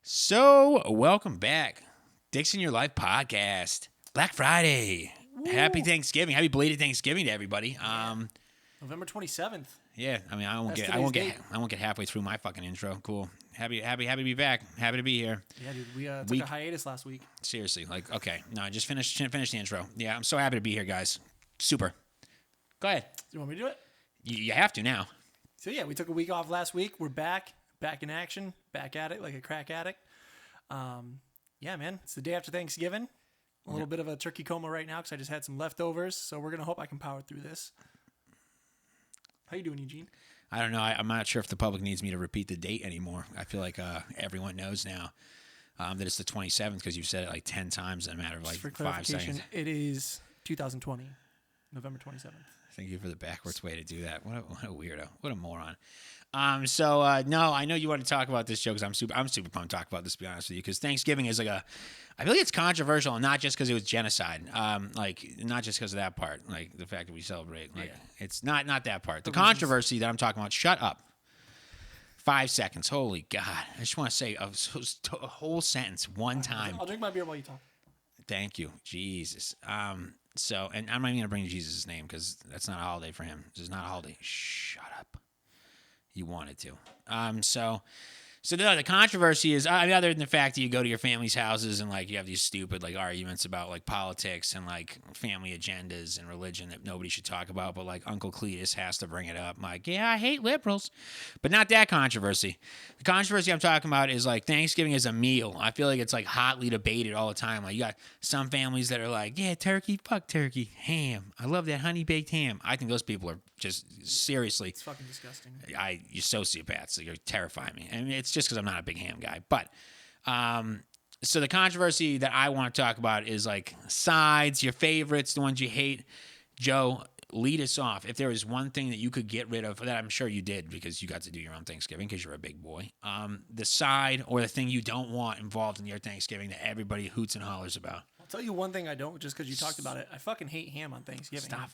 So, welcome back. Dicks in Your Life podcast. Black Friday. Woo. Happy Thanksgiving. Happy belated Thanksgiving to everybody. November 27th. Yeah, I mean, I won't get halfway through my fucking intro. Cool. Happy to be back. Happy to be here. Yeah, dude, we took a hiatus last week. Seriously, okay. No, just finish the intro. Yeah, I'm so happy to be here, guys. Super. Go ahead. Do you want me to do it? You have to now. So yeah, we took a week off last week. We're back in action, back at it like a crack addict. Yeah, man, it's the day after Thanksgiving. A little bit of a turkey coma right now because I just had some leftovers. So we're gonna hope I can power through this. How you doing, Eugene? I don't know. I'm not sure if the public needs me to repeat the date anymore. I feel like everyone knows now that it's the 27th because you've said it like 10 times in a matter of like 5 seconds. It is 2020, November 27th. Thank you for the backwards way to do that. What a weirdo. What a moron. No, I know you want to talk about this show because I'm super pumped to talk about this, to be honest with you, because Thanksgiving is I feel like it's controversial, and not just because it was genocide, not just because of that part, like the fact that we celebrate, it's not that part. The controversy that I'm talking about, shut up. 5 seconds. Holy God. I just want to say a whole sentence one time. I'll drink my beer while you talk. Thank you. Jesus. And I'm not even going to bring Jesus' name because that's not a holiday for him. This is not a holiday. Shut up. You wanted to. So the controversy is, other than the fact that you go to your family's houses and like you have these stupid like arguments about like politics and like family agendas and religion that nobody should talk about, but like Uncle Cletus has to bring it up. Like, yeah, I hate liberals, but not that controversy. The controversy I'm talking about is like Thanksgiving as a meal. I feel like it's like hotly debated all the time. Like you got some families that are like, yeah, turkey, fuck turkey, ham. I love that honey baked ham. I think those people are just seriously. It's fucking disgusting. You're sociopaths. So you're terrifying me. I mean, it's just because I'm not a big ham guy. But so the controversy that I want to talk about is like sides, your favorites, the ones you hate. Joe, lead us off. If there was one thing that you could get rid of, that I'm sure you did because you got to do your own Thanksgiving because you're a big boy, the side or the thing you don't want involved in your Thanksgiving that everybody hoots and hollers about. I'll tell you one thing I don't, just because you talked about it. I fucking hate ham on Thanksgiving. Stop,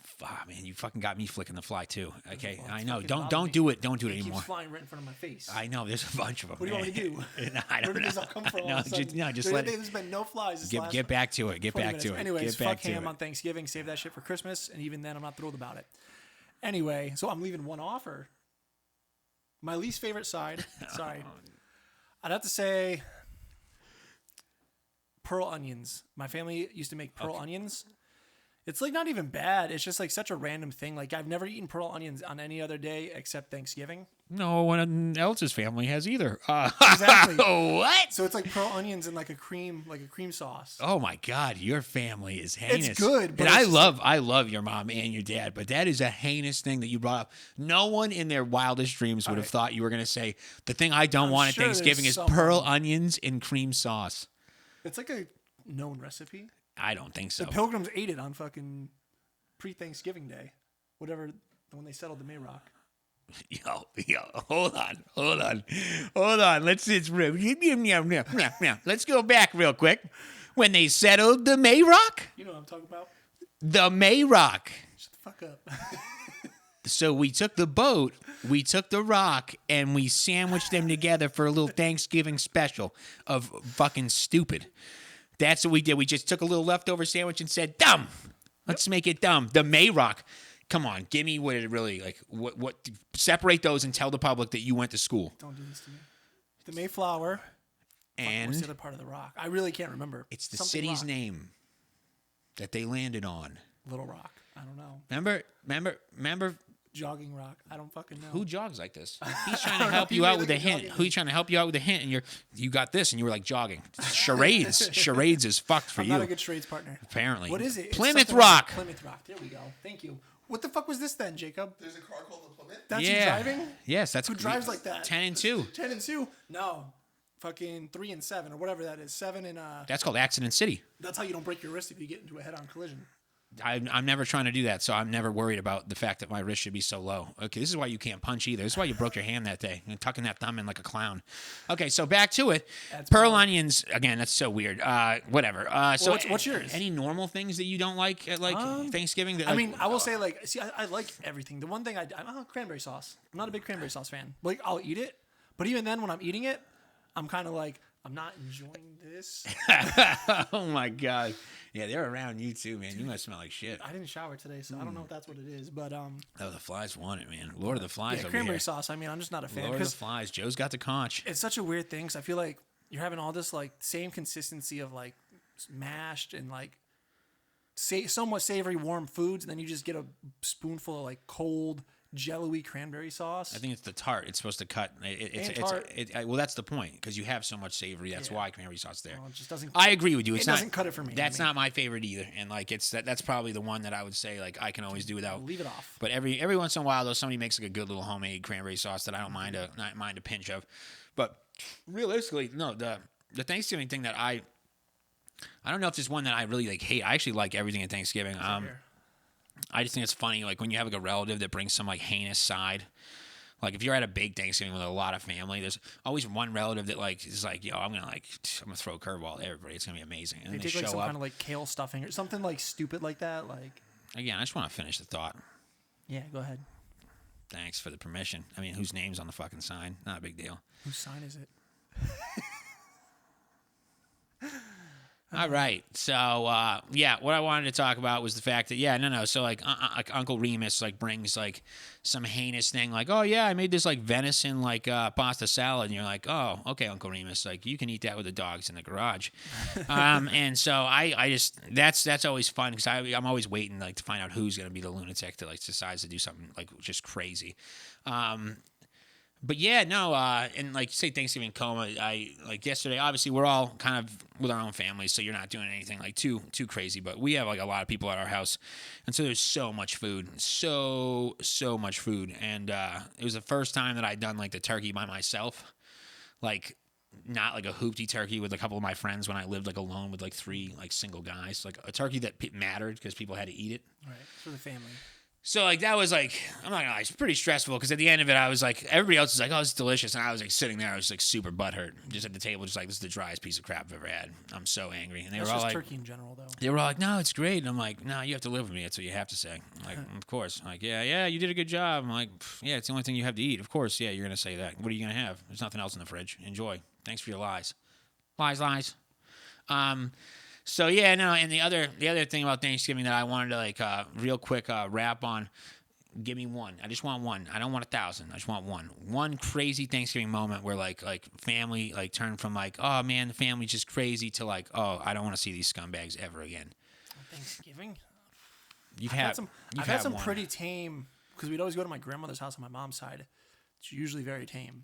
man! You fucking got me flicking the fly too. Okay, I know. Don't do it. Don't do it anymore. It keeps flying right in front of my face. I know. There's a bunch of them. What do you want me to do? I don't Where did know. this all come from? Just let it. There's been no flies. Get back to it. Get back to it. Anyways, fuck ham on Thanksgiving. Save that shit for Christmas, and even then, I'm not thrilled about it. Anyway, so I'm leaving one offer. My least favorite side. Sorry, I'd have to say pearl onions. My family used to make pearl onions. It's like not even bad. It's just like such a random thing. Like I've never eaten pearl onions on any other day except Thanksgiving. No one else's family has either. Exactly. What? So it's like pearl onions and like a cream sauce. Oh my God, your family is heinous. It's good, but and I love your mom and your dad, but that is a heinous thing that you brought up. No one in their wildest dreams would have thought you were going to say the thing I don't want at Thanksgiving is pearl onions and cream sauce. It's like a known recipe. I don't think so. The Pilgrims ate it on fucking pre-Thanksgiving Day, whatever, when they settled the Mayrock. Yo, hold on. Let's go back real quick. When they settled the Mayrock? You know what I'm talking about? The Mayrock. Shut the fuck up. So we took the boat, we took the rock, and we sandwiched them together for a little Thanksgiving special of fucking stupid. That's what we did. We just took a little leftover sandwich and said, dumb. Let's make it dumb. The Mayrock. Come on, give me what it really, like, what separate those and tell the public that you went to school. Don't do this to me. The Mayflower. And what's the other part of the rock? I really can't remember. It's the city's name that they landed on. Little Rock. I don't know. Remember? Jogging Rock. I don't fucking know. Who jogs like this? He's trying to help you out with a hint. Who's trying to help you out with a hint? And you got this, and you were like jogging. Charades. Charades is fucked for you. I'm not a good charades partner. Apparently. What is it? Plymouth Rock. Plymouth Rock. There we go. Thank you. What the fuck was this then, Jacob? There's a car called the Plymouth? That's you driving? Yes, that's who drives like that. 10 and 2. 10 and 2? No. Fucking 3 and 7 or whatever that is. 7 and That's called Accident City. That's how you don't break your wrist if you get into a head-on collision. I'm never trying to do that, so I'm never worried about the fact that my wrist should be so low. Okay, this is why you can't punch either. This is why you broke your hand that day, and tucking that thumb in like a clown. Okay, so back to it. Pearl onions, again, that's so weird. Whatever. So what's yours? Any normal things that you don't like at Thanksgiving? That, I mean, I will say, like, see, I like everything. The one thing I'm cranberry sauce. I'm not a big cranberry sauce fan. Like, I'll eat it, but even then, when I'm eating it, I'm kind of like, I'm not enjoying this. Oh my god. Yeah, they're around you too, man. You must smell like shit. I didn't shower today, so I don't know if that's what it is. But Oh, the flies want it, man. Lord of the Flies yeah, over cranberry here. sauce. I mean, I'm just not a fan Lord of the because Flies. Joe's got the conch. it's such a weird thing. 'Cause I feel like you're having all this like same consistency of like mashed and like somewhat savory warm foods, and then you just get a spoonful of like cold jello-y cranberry sauce. I think it's the tart. It's supposed to cut. Tart. Well, that's the point because you have so much savory. That's Yeah. why cranberry sauce is there. Well, it just doesn't. I agree with you. It It's not, doesn't cut it for me. That's not my favorite either, and like that's probably the one that I would say like I can always do without. Leave it off. But every once in a while, though, somebody makes like a good little homemade cranberry sauce that I don't mind a pinch of. But realistically, no, the Thanksgiving thing that I don't know if there's one that I really like hate. I actually like everything at Thanksgiving. I just think it's funny, like when you have like a relative that brings some like heinous side. Like if you're at a big Thanksgiving with a lot of family, there's always one relative that like is like, yo, I'm gonna throw a curveball at everybody. It's gonna be amazing. And They they take show like some up. kind of like kale stuffing or something like stupid like that. Like, Again, I just want to finish the thought. yeah, go ahead. Thanks for the permission. I mean, whose name's on the fucking sign? Not a big deal. Whose sign is it? All right. So, yeah, what I wanted to talk about was the fact that, So, like Uncle Remus, like, brings, like, some heinous thing. Like, oh, yeah, I made this, like, venison, like, pasta salad. And you're like, oh, okay, Uncle Remus. Like, you can eat that with the dogs in the garage. And so I just, that's always fun because I'm always waiting, like, to find out who's going to be the lunatic that, like, decides to do something, like, just crazy. But yeah, no, and like say Thanksgiving coma, I like yesterday. Obviously, we're all kind of with our own families, so you're not doing anything like too crazy. But we have like a lot of people at our house, and so there's so much food, so much food, and it was the first time that I'd done like the turkey by myself, like not like a hoopty turkey with a couple of my friends when I lived like alone with like 3 like single guys, like a turkey that mattered because people had to eat it. Right, for the family. So, like, that was, like, I'm not gonna lie, it's pretty stressful because at the end of it, I was like, everybody else was like, oh, it's delicious. And I was, like, sitting there, I was, like, super butthurt, just at the table, just like, this is the driest piece of crap I've ever had. I'm so angry. And they That's were all just like, turkey in general, though. they were all like, no, it's great. And I'm like, no, you have to live with me. That's what you have to say. I'm like, of course. I'm like, yeah, you did a good job. I'm like, yeah, it's the only thing you have to eat. Of course, yeah, you're gonna say that. What are you gonna have? There's nothing else in the fridge. Enjoy. Thanks for your lies. Lies. So, yeah, no, and the other thing about Thanksgiving that I wanted to, like, real quick wrap on, give me one. I just want one. I don't want 1,000. I just want one. One crazy Thanksgiving moment where like family like turned from like, oh man, the family's just crazy to like, oh, I don't want to see these scumbags ever again. Thanksgiving? I've had some one. pretty tame, because we'd always go to my grandmother's house on my mom's side. It's usually very tame.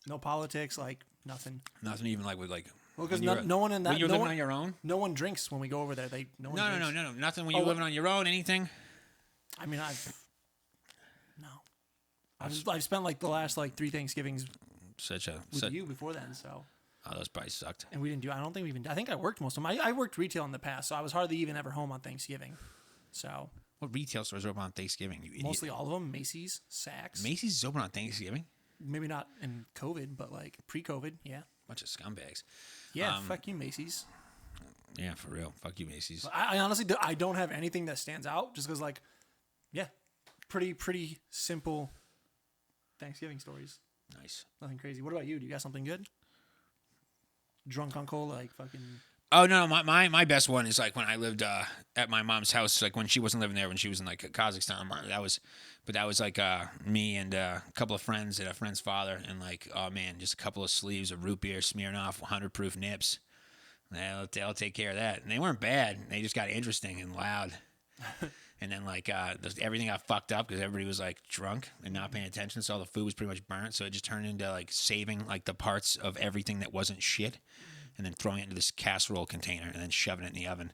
No politics, like nothing. Nothing even like with like. Well, because no one in that. When you're no living one, on your own. No one drinks when we go over there. No one drinks. No. Nothing when you're living on your own. Anything. I mean, I've spent like the last like 3 Thanksgivings with you before then, so. Oh, those probably sucked. And we didn't do. I don't think we even. I think I worked most of them. I worked retail in the past, so I was hardly even ever home on Thanksgiving. So. What retail stores are open on Thanksgiving? You idiot. Mostly all of them. Macy's, Saks. Macy's is open on Thanksgiving. Maybe not in COVID, but like pre-COVID, yeah. Bunch of scumbags. Yeah, fuck you, Macy's. Yeah, for real. Fuck you, Macy's. I honestly, I don't have anything that stands out, just because like, yeah, pretty simple Thanksgiving stories. Nice. Nothing crazy. What about you? Do you got something good? Drunk uncle, like fucking. Oh no, my best one is like when I lived at my mom's house, like when she wasn't living there, when she was in like Kazakhstan. That was like me and a couple of friends and a friend's father, and like, oh man, just a couple of sleeves of root beer smearing off 100 proof nips. They'll take care of that. And they weren't bad. They just got interesting and loud. And then like everything got fucked up because everybody was like drunk and not paying attention, so all the food was pretty much burnt. So it just turned into like saving like the parts of everything that wasn't shit, and then throwing it into this casserole container and then shoving it in the oven.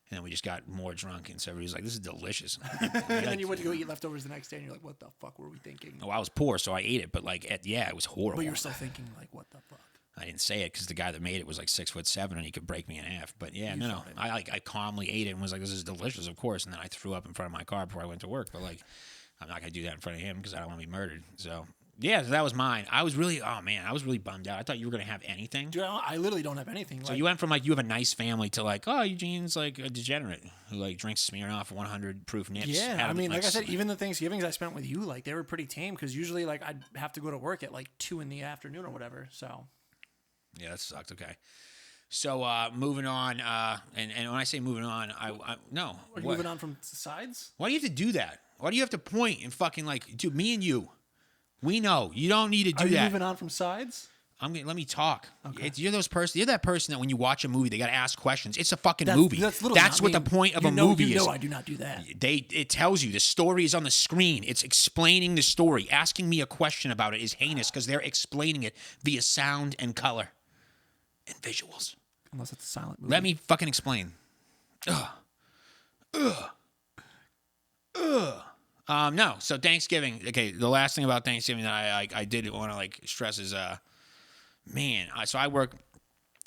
And then we just got more drunk, and so everybody was like, "This is delicious." And then you went to go eat leftovers the next day, and you're like, "What the fuck were we thinking?" Oh, I was poor, so I ate it, but like, it was horrible. But you were still thinking like, "What the fuck?" I didn't say it because the guy that made it was like 6'7" and he could break me in half. But yeah, no. I calmly ate it and was like, "This is delicious," of course. And then I threw up in front of my car before I went to work. But like, I'm not gonna do that in front of him because I don't want to be murdered. So yeah, so that was mine. I was really bummed out. I thought you were gonna have anything. Dude, I literally don't have anything. So you went from like you have a nice family to like, oh, Eugene's like a degenerate who like drinks smearing off 100 proof nips. Yeah, I mean, like I said, even the Thanksgivings I spent with you, like they were pretty tame because usually like I'd have to go to work at like 2 in the afternoon or whatever. So. Yeah, that sucked. Okay. So moving on, and when I say moving on, I no. Are you moving on from sides? Why do you have to do that? Why do you have to point and fucking like, dude? Me and you, we know you don't need to do Are you that. moving on from sides? Let me talk. Okay. You're that person that when you watch a movie, they got to ask questions. It's a fucking movie. That's what the point of a movie is. No, I do not do that. It tells you the story is on the screen. It's explaining the story. Asking me a question about it is heinous because they're explaining it via sound and color and visuals. Unless it's a silent movie. Let me fucking explain. No. So Thanksgiving. Okay, the last thing about Thanksgiving that I did want to like stress is man. So I work.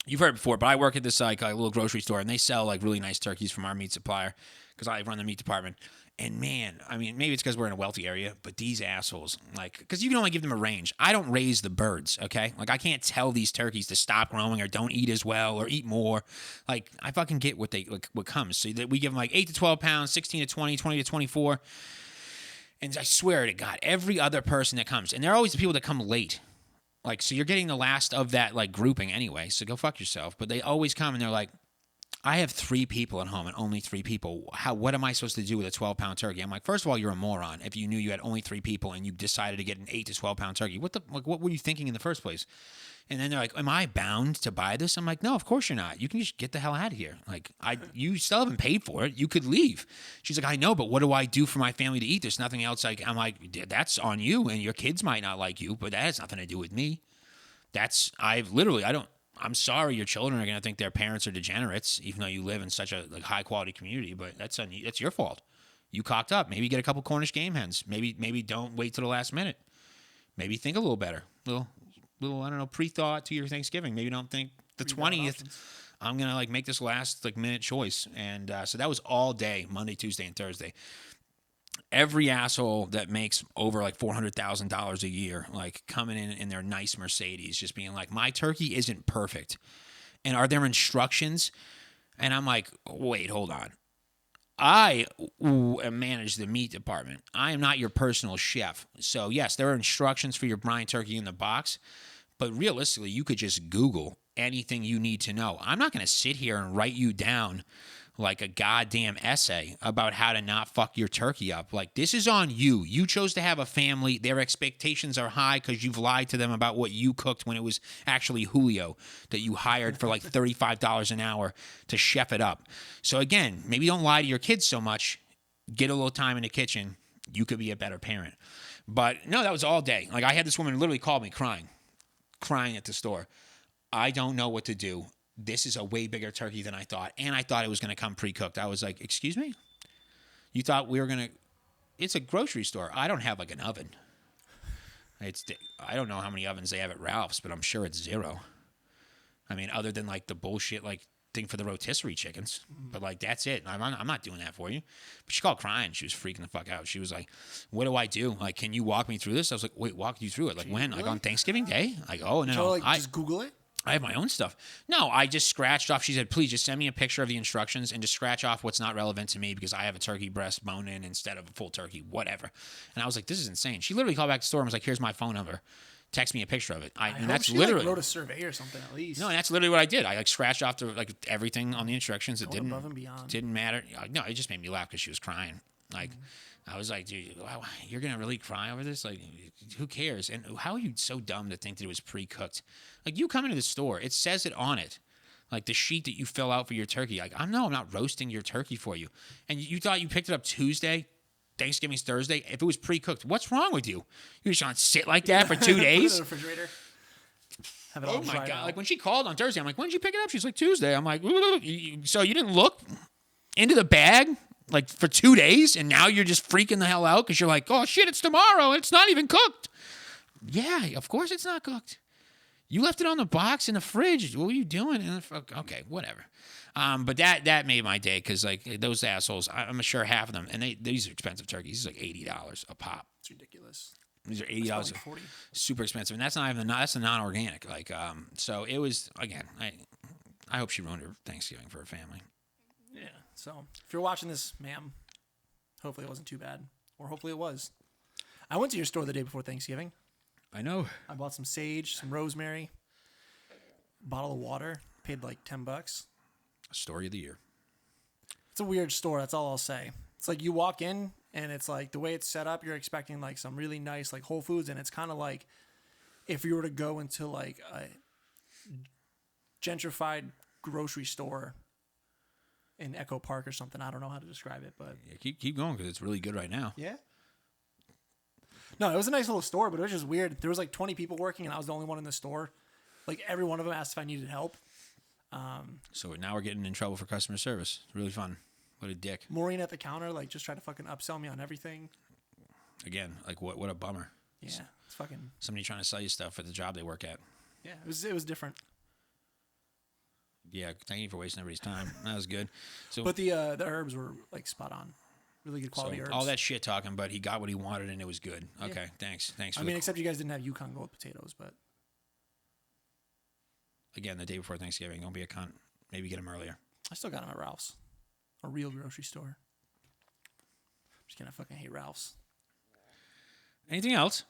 You've heard it before, but I work at this like a little grocery store, and they sell like really nice turkeys from our meat supplier because I run the meat department. And man, I mean, maybe it's because we're in a wealthy area, but these assholes, like, because you can only give them a range. I don't raise the birds, okay? Like, I can't tell these turkeys to stop growing or don't eat as well or eat more. Like, I fucking get what what comes. So that we give them like 8 to 12 pounds, 16 to 20, 20 to 24. And I swear to God, every other person that comes, and they're always the people that come late. Like, so you're getting the last of that, like, grouping anyway, so go fuck yourself. But they always come and they're like, I have 3 people at home and only 3 people. What am I supposed to do with a 12-pound turkey? I'm like, first of all, you're a moron if you knew you had only 3 people and you decided to get an 8 to 12-pound turkey. What were you thinking in the first place? And then they're like, am I bound to buy this? I'm like, no, of course you're not. You can just get the hell out of here. Like, you still haven't paid for it. You could leave. She's like, I know, but what do I do for my family to eat? There's nothing else. I'm like, that's on you, and your kids might not like you, but that has nothing to do with me. I'm sorry your children are going to think their parents are degenerates, even though you live in such a like high quality community, but that's your fault. You cocked up. Maybe get a couple Cornish game hens. Maybe don't wait till the last minute. Maybe think a little better. Little I don't know, pre-thought to your Thanksgiving. Maybe don't think the 20th I'm going to like make this last like minute choice. And so that was all day, Monday, Tuesday, and Thursday. Every asshole that makes over like $400,000 a year, like coming in their nice Mercedes, just being like, my turkey isn't perfect. And are there instructions? And I'm like, wait, hold on. I manage the meat department. I am not your personal chef. So yes, there are instructions for your brine turkey in the box, but realistically, you could just Google anything you need to know. I'm not going to sit here and write you down like a goddamn essay about how to not fuck your turkey up. Like, this is on you. You chose to have a family. Their expectations are high because you've lied to them about what you cooked when it was actually Julio that you hired for like $35 an hour to chef it up. So again, maybe don't lie to your kids so much. Get a little time in the kitchen. You could be a better parent. But no, that was all day. Like, I had this woman literally call me crying at the store. I don't know what to do. This is a way bigger turkey than I thought. And I thought it was going to come pre-cooked. I was like, excuse me? You thought we were going to... It's a grocery store. I don't have like an oven. I don't know how many ovens they have at Ralph's, but I'm sure it's 0. I mean, other than like the bullshit like thing for the rotisserie chickens. But like, that's it. I'm not doing that for you. But she called crying. She was freaking the fuck out. She was like, what do I do? Like, can you walk me through this? I was like, wait, walk you through it? Like, when? Like on Thanksgiving Day? Like, oh, no. So, like, just Google it? I have my own stuff. No, I just scratched off. She said, please just send me a picture of the instructions and just scratch off what's not relevant to me because I have a turkey breast bone in instead of a full turkey, whatever. And I was like, this is insane. She literally called back to the store and was like, here's my phone number. Text me a picture of it. And that's literally like, wrote a survey or something at least. No, and that's literally what I did. I like scratched off like everything on the instructions. It didn't above and beyond. Didn't matter. No, it just made me laugh because she was crying. Like, I was like, dude, wow, you're gonna really cry over this? Like, who cares? And how are you so dumb to think that it was pre-cooked? Like, you come into the store, it says it on it, like the sheet that you fill out for your turkey. Like, I'm not roasting your turkey for you. And you thought you picked it up Tuesday, Thanksgiving's Thursday. If it was pre-cooked, what's wrong with you? You just want to sit like that for 2 days? Put it in the refrigerator. Have it all my God! out. Like when she called on Thursday, I'm like, when did you pick it up? She's like, Tuesday. I'm like, so you didn't look into the bag? Like for 2 days, and now you're just freaking the hell out because you're like, oh shit, it's tomorrow and it's not even cooked. Yeah, of course it's not cooked. You left it on the box in the fridge. What were you doing? Okay, whatever. But that made my day because like those assholes, I'm sure half of them, and these are expensive turkeys. These are like $80 a pop. It's ridiculous. These are $80. Like 40. Super expensive, and that's not even that's a non-organic. Like so it was again. I hope she ruined her Thanksgiving for her family. Yeah. So if you're watching this, ma'am, hopefully it wasn't too bad, or hopefully it was. I went to your store the day before Thanksgiving. I know. I bought some sage, some rosemary. bottle of water. Paid like $10. Story of the year. It's a weird store. That's all I'll say. It's like you walk in and it's like the way it's set up, you're expecting like some really nice like Whole Foods, and it's kind of like if you were to go into like a gentrified grocery store in Echo Park or something. I don't know how to describe it, but Yeah, keep going because it's really good right now. yeah. No, it was a nice little store, but it was just weird. There was like 20 people working, and I was the only one in the store. Like every one of them asked if I needed help. So now we're getting in trouble for customer service. It's really fun. What a dick. Maureen at the counter, like, just tried to fucking upsell me on everything. Again, like what a bummer. Yeah, it's fucking. Somebody trying to sell you stuff at the job they work at. Yeah, it was different. Yeah, thank you for wasting everybody's time. That was good. So, But the herbs were like spot on, really good quality herbs. all that shit talking, but he got what he wanted and it was good. Okay, thanks. I mean, except you guys didn't have Yukon Gold potatoes, but again, the day before Thanksgiving, don't be a cunt. Maybe get them earlier. I still got them at Ralph's, a real grocery store. I'm just gonna fucking hate Ralph's. Anything else?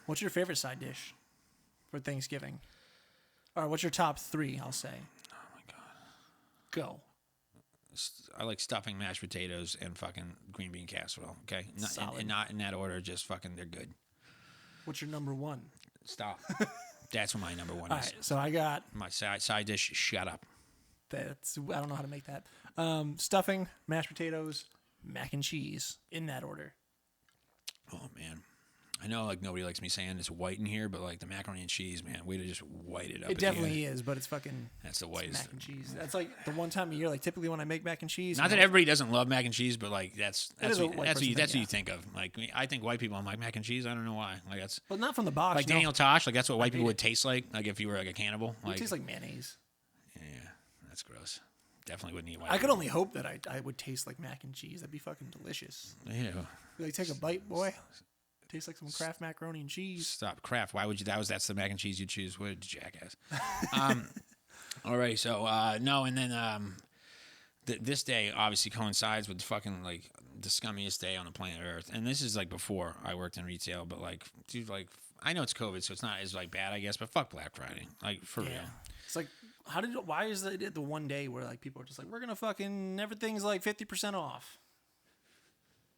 What's your favorite side dish for Thanksgiving? Or what's your top 3? I'll say. Oh my god. Go. I like stuffing, mashed potatoes, and fucking green bean casserole. Okay, Solid. and not in that order. Just fucking, they're good. What's your number 1? Stop. That's what my number 1 All is. right, so I got My side dish. Shut up. that's. I don't know how to make that. Stuffing, mashed potatoes, mac and cheese in that order. Oh man, I know like nobody likes me saying it's white in here, but like the macaroni and cheese, man, way to just white it up. It definitely is, but it's fucking. That's the it's whitest. mac and cheese. That's like the one time a year. Like typically when I make mac and cheese. Not that everybody doesn't love mac and cheese, but like that's is a white what person you thing, think of. Like I think white people. I'm like mac and cheese. I don't know why. Like that's But not from the box. like you know? Daniel Tosh. Like that's what white people hate would taste like. Like if you were like a cannibal. It Like tastes like mayonnaise. yeah, that's gross. Definitely wouldn't eat white. I could people. only hope that I would taste like mac and cheese. That'd be fucking delicious. Ew. Be like, take a bite, boy. Tastes like some Kraft macaroni and cheese. Stop. Kraft. Why would you? That's the mac and cheese you choose. What a jackass. All right. So no, and then this day obviously coincides with fucking like the scummiest day on the planet Earth, and this is like before I worked in retail, but like, dude, like I know it's COVID, so it's not as like bad, I guess, but fuck Black Friday, like for real. It's like, why is it the one day where like people are just like, we're gonna fucking everything's like 50% off?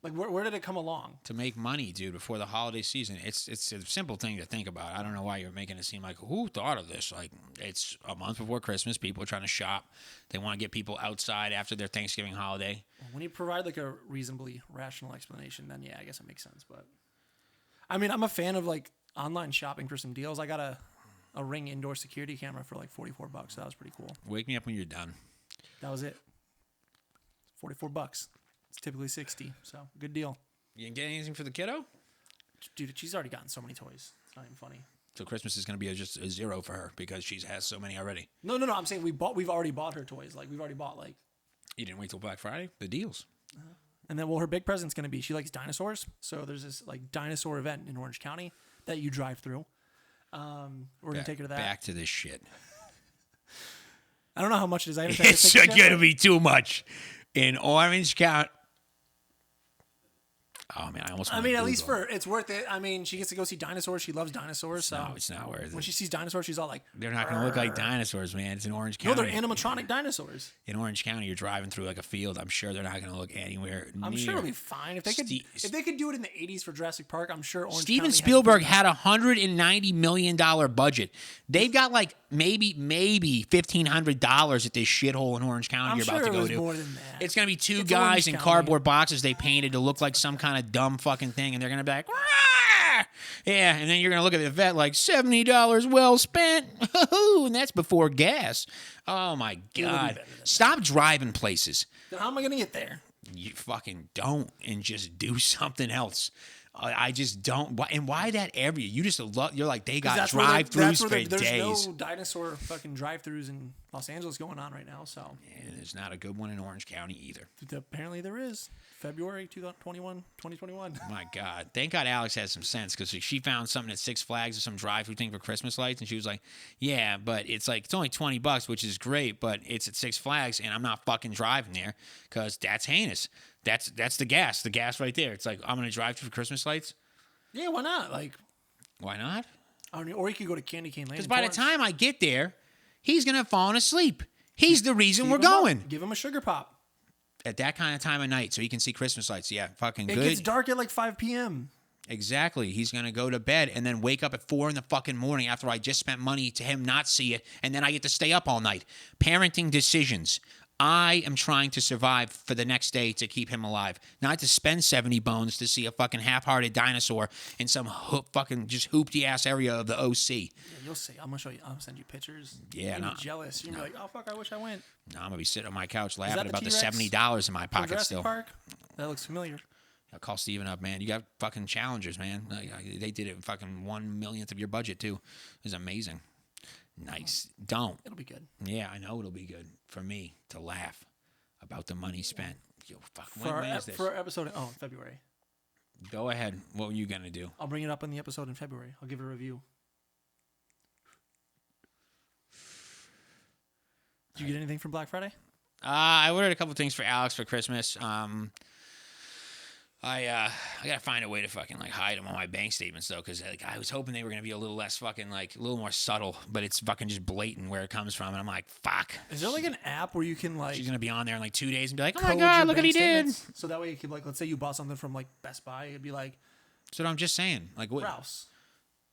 Like where did it come along? To make money, dude, before the holiday season. It's a simple thing to think about. I don't know why you're making it seem like who thought of this. Like it's a month before Christmas. People are trying to shop. They want to get people outside after their Thanksgiving holiday. When you provide like a reasonably rational explanation, then yeah, I guess it makes sense. But I mean, I'm a fan of like online shopping for some deals. I got a Ring indoor security camera for like $44. That was pretty cool. Wake me up when you're done. That was it. $44. It's typically 60, so good deal. You didn't get anything for the kiddo? Dude, she's already gotten so many toys. It's not even funny. So Christmas is going to be just a zero for her because she has so many already. No. I'm saying we've already bought her toys. Like we've already bought like. You didn't wait till Black Friday? The deals. And then her big present's going to be she likes dinosaurs. So there's this like dinosaur event in Orange County that you drive through. We're going to take her to that. Back to this shit. I don't know how much it is. I haven't It's going to be too much. In Orange County. Oh, man, I mean, at least it's worth it. I mean, she gets to go see dinosaurs. She loves dinosaurs. So no, it's not worth it. When she sees dinosaurs, she's all like, they're not going to look like dinosaurs, man. It's in Orange County. no, they're animatronic dinosaurs. In Orange County, you're driving through like a field. I'm sure they're not going to look anywhere near. I'm sure it'll be fine. If they could do it in the 80s for Jurassic Park, I'm sure Orange Steven County Spielberg had $190 million budget. They've got like maybe $1,500 at this shithole in Orange County I'm you're sure about to it go was to. more than that. It's going to be two It's guys Orange in County. cardboard boxes they painted to look like some kind of dumb fucking thing, and they're going to be like, "Rah!" Yeah, and then you're going to look at the vet like $70 well spent, and that's before gas. Oh my God. Stop driving places. Then how am I going to get there? You fucking don't, and just do something else. I just don't. And why that area? You just love. You're like they got drive-throughs for days. There's no dinosaur fucking drive-throughs in Los Angeles going on right now. So And there's not a good one in Orange County either. apparently there is. February 2021. My God. Thank God Alex has some sense because she found something at Six Flags or some drive-through thing for Christmas lights, and she was like, "Yeah, but it's only $20, which is great, but it's at Six Flags, and I'm not fucking driving there because that's heinous. That's the gas right there. It's like I'm gonna drive through for Christmas lights. Yeah, why not? Like, Why not? I mean, or you could go to Candy Cane Lane. Because by the time I get there, He's going to have fallen asleep. He's the reason we're going. Give him a sugar pop. At that kind of time of night so he can see Christmas lights. Yeah, fucking good. It gets dark at like 5 p.m. Exactly. He's going to go to bed and then wake up at 4 in the fucking morning after I just spent money to him not see it, and then I get to stay up all night. Parenting decisions. I am trying to survive for the next day to keep him alive, not to spend 70 bones to see a fucking half-hearted dinosaur in some fucking just hoopty-ass area of the OC. Yeah, you'll see. I'm going to show you. I'll send you pictures. Yeah, You're jealous. You're going to be like, oh, fuck, I wish I went. No, I'm going to be sitting on my couch laughing about the T-Rex $70 in my pocket Jurassic still. Park? That looks familiar. I'll call Steven up, man. You got fucking challengers, man. They did it in fucking 1/1,000,000th of your budget, too. It was amazing. Nice. Don't. It'll be good. Yeah, I know it'll be good for me to laugh about the money spent. Yo, fuck. When is this? For our episode, February. Go ahead. What were you going to do? I'll bring it up in the episode in February. I'll give it a review. Did you get anything from Black Friday? I ordered a couple things for Alex for Christmas. I gotta find a way to fucking like hide them on my bank statements though, because like I was hoping they were gonna be a little less fucking like a little more subtle, but it's fucking just blatant where it comes from, and I'm like, fuck. Is there like an app where you can like? She's gonna be on there in like 2 days and be like, oh my code god, your look what bank he did. statements? So that way you could like, let's say you bought something from like Best Buy, it'd be like. That's what I'm just saying. Like what? Rouse.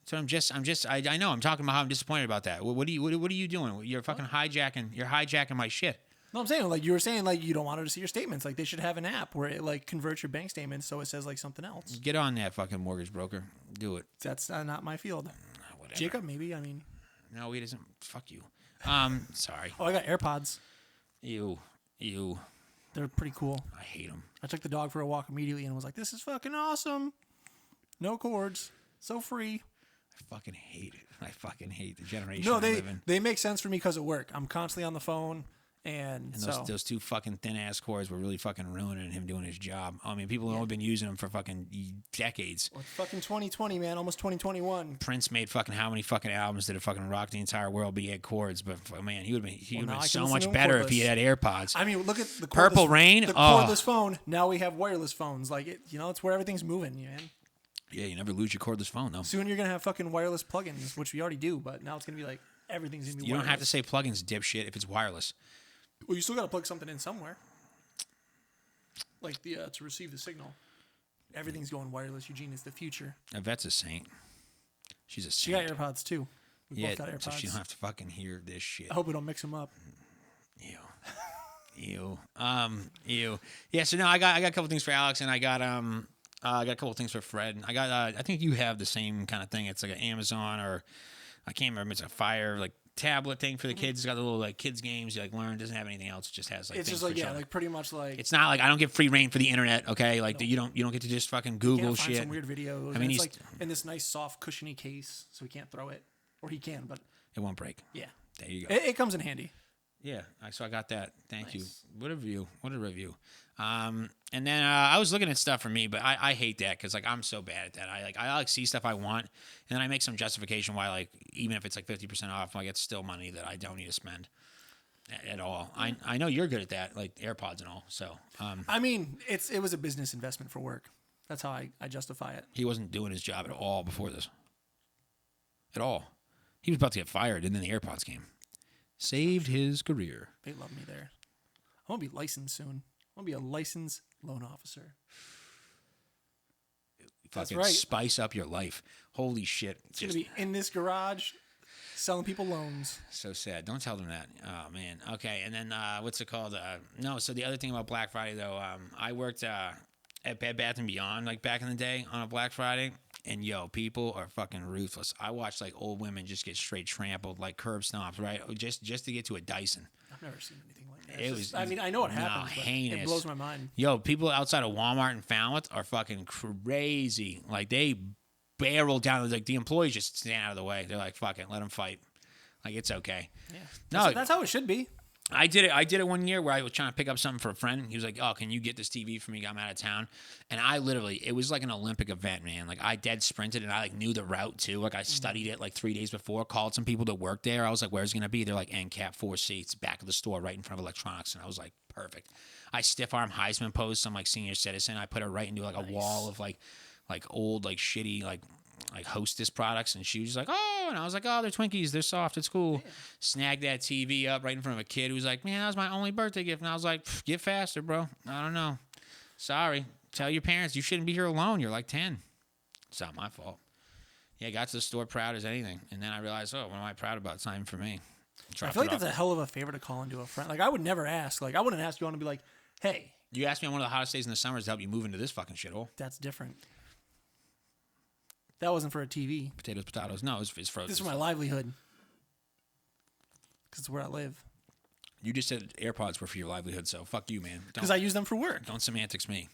So I know. I'm talking about how I'm disappointed about that. What are you doing? You're fucking hijacking. You're hijacking my shit. No, I'm saying like you were saying like you don't want her to see your statements. Like they should have an app where it like converts your bank statements so it says like something else. Get on that fucking mortgage broker. Do it. That's not my field. Whatever. Jacob, maybe. I mean. No, he doesn't. Fuck you. Sorry. Oh, I got AirPods. Ew. They're pretty cool. I hate them. I took the dog for a walk immediately and was like, "This is fucking awesome. No cords, so free." I fucking hate it. I fucking hate the generation No, I live in. they make sense for me because of work. I'm constantly on the phone. And so those 2 fucking thin ass cords were really fucking ruining him doing his job. I mean, people have only been using them for fucking decades. Well, it's fucking 2020, man, almost 2021. Prince made fucking how many fucking albums did it fucking rock the entire world? But he had cords, but man, he would have been so much better if he had AirPods. I mean, look at the cordless, Purple Rain. The cordless phone. Now we have wireless phones. Like it, it's where everything's moving, man. Yeah, you never lose your cordless phone though. Soon you're gonna have fucking wireless plugins, which we already do, but now it's gonna be like everything's gonna be. You don't have to say plugins, dipshit, if it's wireless. Well, you still got to plug something in somewhere. Like to receive the signal. Everything's going wireless. Eugene is the future. Yvette's a saint. She's a saint. She got AirPods too. We both got AirPods. So she don't have to fucking hear this shit. I hope we don't mix them up. Ew. Yeah, so no, I got a couple things for Alex, and I got a couple things for Fred. I got I think you have the same kind of thing. It's like an Amazon or I can't remember. It's a Fire like tablet thing for the kids. It's got the little like kids games you like learn. It doesn't have anything else. It just has like it's things just like for like pretty much like it's not like I don't get free reign for the internet. Okay, like you don't get to just fucking Google find shit. Some weird videos. I mean, it's like in this nice soft cushiony case, so he can't throw it, or he can, but it won't break. Yeah, there you go. It comes in handy. Yeah, so I got that. Thank you. What a review. And then I was looking at stuff for me, but I hate that because like I'm so bad at that. I see stuff I want, and then I make some justification why like even if it's like 50% off, like it's still money that I don't need to spend at all. I know you're good at that, like AirPods and all. So I mean, it was a business investment for work. That's how I justify it. He wasn't doing his job at all before this. At all. He was about to get fired, and then the AirPods came. Saved his career. They love me there. I want to be licensed soon. I want to be a licensed loan officer. Fucking right. Spice up your life. Holy shit. It's going to be in this garage selling people loans. So sad. Don't tell them that. Oh, man. Okay, and then what's it called? So the other thing about Black Friday, though, I worked at Bed Bath & Beyond, like back in the day on a Black Friday. And people are fucking ruthless. I watched like old women just get straight trampled, like curb stomps, right? Just to get to a Dyson. I've never seen anything like that. I mean, I know it happens, but heinous. It blows my mind. People outside of Walmart and Falmouth are fucking crazy. Like they barrel down. Like the employees just stand out of the way. They're like, "Fuck it, let them fight." Like it's okay. Yeah, that's how it should be. I did it 1 year where I was trying to pick up something for a friend. He was like, "Oh, can you get this TV for me? I'm out of town." And I literally, it was like an Olympic event, man. Like I dead sprinted and I like knew the route too. Like I studied it like 3 days before, called some people that worked there. I was like, "Where's it going to be?" They're like, "End cap 4 seats, back of the store, right in front of electronics." And I was like, perfect. I stiff arm Heisman pose some like senior citizen. I put it right into like a wall of like old, like shitty, like like Hostess products, and she was like, oh, and I was like, oh, they're Twinkies, they're soft, it's cool. Yeah. Snagged that TV up right in front of a kid who was like, man, that was my only birthday gift, and I was like, get faster, bro. I don't know. Sorry. Tell your parents you shouldn't be here alone. You're like 10. It's not my fault. Yeah, I got to the store proud as anything, and then I realized, oh, what am I proud about? It's not even for me. I feel like that's a hell of a favor to call into a friend. Like, I would never ask. Like, I wouldn't ask you on to be like, hey. You asked me on one of the hottest days in the summer to help you move into this fucking shithole. That's different. That wasn't for a TV. Potatoes. No, it's for... This is for my livelihood. Because it's where I live. You just said AirPods were for your livelihood, so fuck you, man. Because I use them for work. Don't semantics me.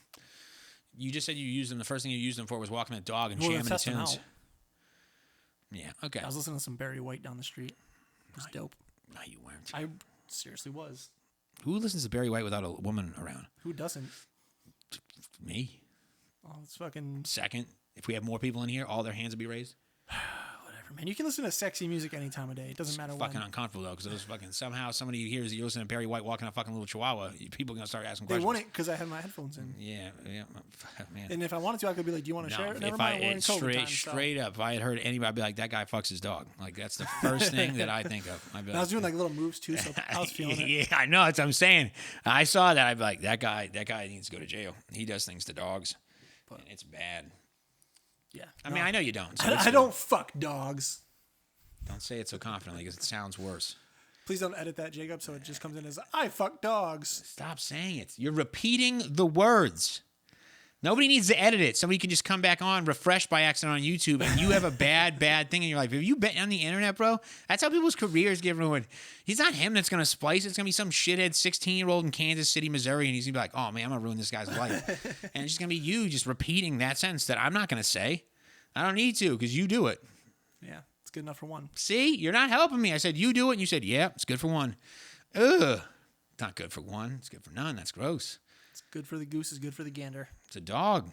You just said you used them. The first thing you used them for was walking a dog and jamming the tunes. Yeah, okay. I was listening to some Barry White down the street. It was dope. No, you weren't. I seriously was. Who listens to Barry White without a woman around? Who doesn't? Me. Oh, it's fucking... Second, if we have more people in here, all their hands would be raised. Whatever, man. You can listen to sexy music any time of day. It doesn't matter when. Fucking uncomfortable, though, because fucking somehow somebody hears you listen to Barry White walking a fucking little chihuahua. People are going to start asking questions. They wouldn't because I had my headphones in. Yeah, man. And if I wanted to, I could be like, do you want to share it? Never if mind, I, straight up, if I had heard anybody, I'd be like, that guy fucks his dog. Like, that's the first thing that I think of. I'd be like, I was doing like little moves, too, so I was feeling it. Yeah, I know. That's what I'm saying. I saw that. I'd be like, that guy needs to go to jail. He does things to dogs. And it's bad. Yeah. I mean, I know you don't. So I don't fuck dogs. Don't say it so confidently because it sounds worse. Please don't edit that, Jacob, so it just comes in as, I fuck dogs. Stop saying it. You're repeating the words. Nobody needs to edit it. Somebody can just come back on, refresh by accident on YouTube, and you have a bad thing in your life. Have you been on the internet, bro? That's how people's careers get ruined. He's not him that's going to splice. It's going to be some shithead 16-year-old in Kansas City, Missouri, and he's going to be like, oh, man, I'm going to ruin this guy's life. And it's just going to be you just repeating that sentence that I'm not going to say. I don't need to because you do it. Yeah, it's good enough for one. See? You're not helping me. I said, you do it, and you said, yeah, it's good for one. Ugh. It's not good for one. It's good for none. That's gross. It's good for the goose. It's good for the gander. It's a dog.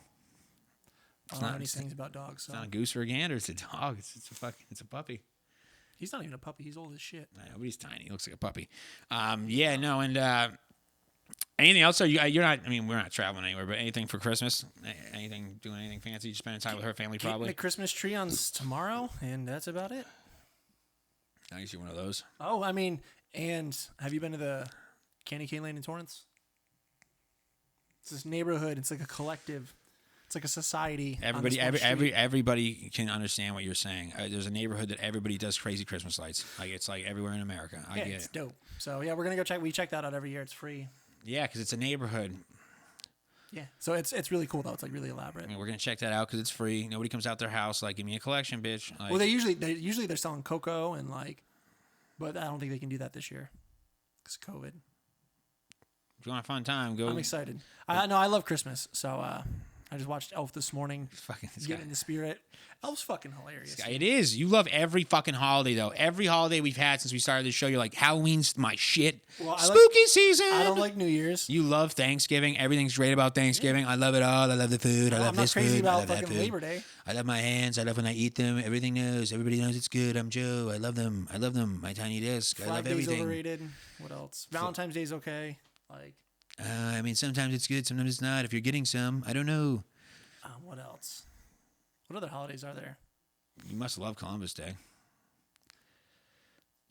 I don't know any things about dogs. So. It's not a goose or a gander. It's a dog. It's a puppy. He's not even a puppy. He's old as shit. I know, but he's tiny. He looks like a puppy. Yeah, no, and anything else? So you're not. I mean, we're not traveling anywhere. But anything for Christmas? Doing anything fancy? You spending time with her family probably. The Christmas tree on tomorrow, and that's about it. I guess you're one of those. Oh, I mean, and have you been to the Candy Cane Lane in Torrance? It's this neighborhood. It's like a collective. It's like a society. Everybody can understand what you're saying. There's a neighborhood that everybody does crazy Christmas lights. Like it's like everywhere in America. I get it's it. Dope. So yeah, we're gonna go check. We check that out every year. It's free. Yeah, because it's a neighborhood. Yeah, so it's really cool though. It's like really elaborate. I mean, we're gonna check that out because it's free. Nobody comes out their house like, give me a collection, bitch. Like, well, they're selling cocoa and like, but I don't think they can do that this year because of COVID. If you want a fun time, go. I'm excited. I love Christmas, so I just watched Elf this morning. Get in the spirit. Elf's fucking hilarious. It is. You love every fucking holiday, though. Every holiday we've had since we started this show, you're like, Halloween's my shit. Well, Spooky season. I don't like New Year's. You love Thanksgiving. Everything's great about Thanksgiving. Yeah. I love it all. I love the food. I love this food. I'm not crazy about fucking fucking Labor Day. I love my hands. I love when I eat them. Everybody knows it's good. I'm Joe. I love them. My tiny disc. I love everything. Overrated. What else? Valentine's Day's okay. Like. I mean, sometimes it's good, sometimes it's not. If you're getting some, I don't know. What else? What other holidays are there? You must love Columbus Day.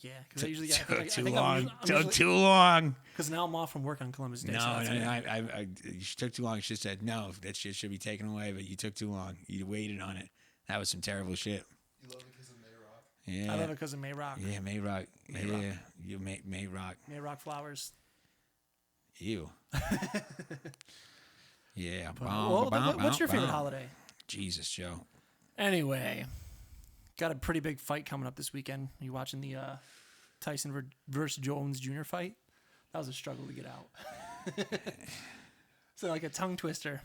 Yeah, because I usually get took too long. Because now I'm off from work on Columbus Day. No, you took too long. She said no. That shit should be taken away, but you took too long. You waited on it. That was some terrible shit. You love it because of Mayrock. Yeah, I love it because of Mayrock. Yeah, Mayrock. Yeah, you Mayrock. Mayrock flowers. Ew. Yeah. What's your favorite holiday? Jesus, Joe. Anyway, got a pretty big fight coming up this weekend. Are you watching the Tyson versus Jones Jr. fight? That was a struggle to get out. So like a tongue twister.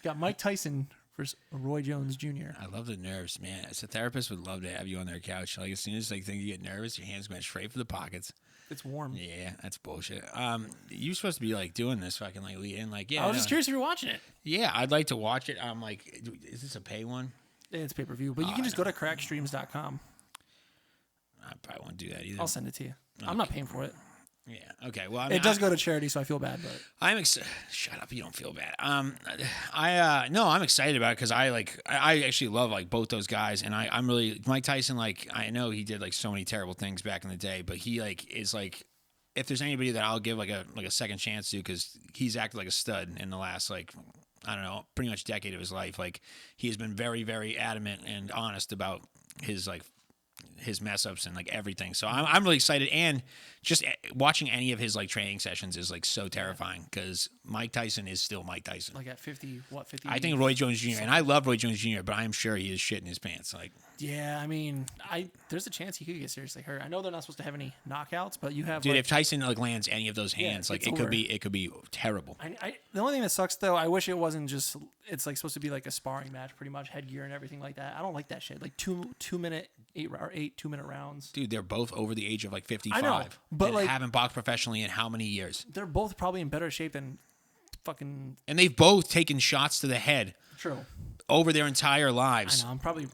Got Mike Tyson versus Roy Jones Jr. I love the nerves, man. As a therapist, would love to have you on their couch. Like as soon as think you get nervous, your hands go straight for the pockets. It's warm. Yeah, that's bullshit. You're supposed to be like doing this fucking like lead in like yeah. I was just curious if you're watching it. Yeah, I'd like to watch it. I'm like, is this a pay one? It's pay-per-view, but you can just go to crackstreams.com. I probably won't do that either. I'll send it to you. Okay. I'm not paying for it. Yeah. Okay. Well, I mean, It does go to charity, so I feel bad, but I'm excited. Shut up! You don't feel bad. No, I'm excited about it because I actually love like both those guys, and I'm really Mike Tyson. Like I know he did like so many terrible things back in the day, but he like is like if there's anybody that I'll give like a second chance to because he's acted like a stud in the last like I don't know pretty much decade of his life. Like he has been very very adamant and honest about his like his mess ups and like everything. So I'm really excited, and just watching any of his like training sessions is like so terrifying because Mike Tyson is still Mike Tyson. like at 50. I think Roy Jones Jr. and I love Roy Jones Jr., but I'm sure he is shitting his pants. Like, yeah, I mean, there's a chance he could get seriously hurt. I know they're not supposed to have any knockouts, but you have dude, if Tyson like lands any of those hands, like it's it could be terrible. The only thing that sucks though, I wish it wasn't just. It's like supposed to be like a sparring match, pretty much headgear and everything like that. I don't like that shit. Like 2-minute 2-minute rounds. Dude, they're both over the age of like 55. I know, but and like haven't boxed professionally in how many years? they're both probably in better shape than fucking. And they've both taken shots to the head True. over their entire lives. I know. I'm probably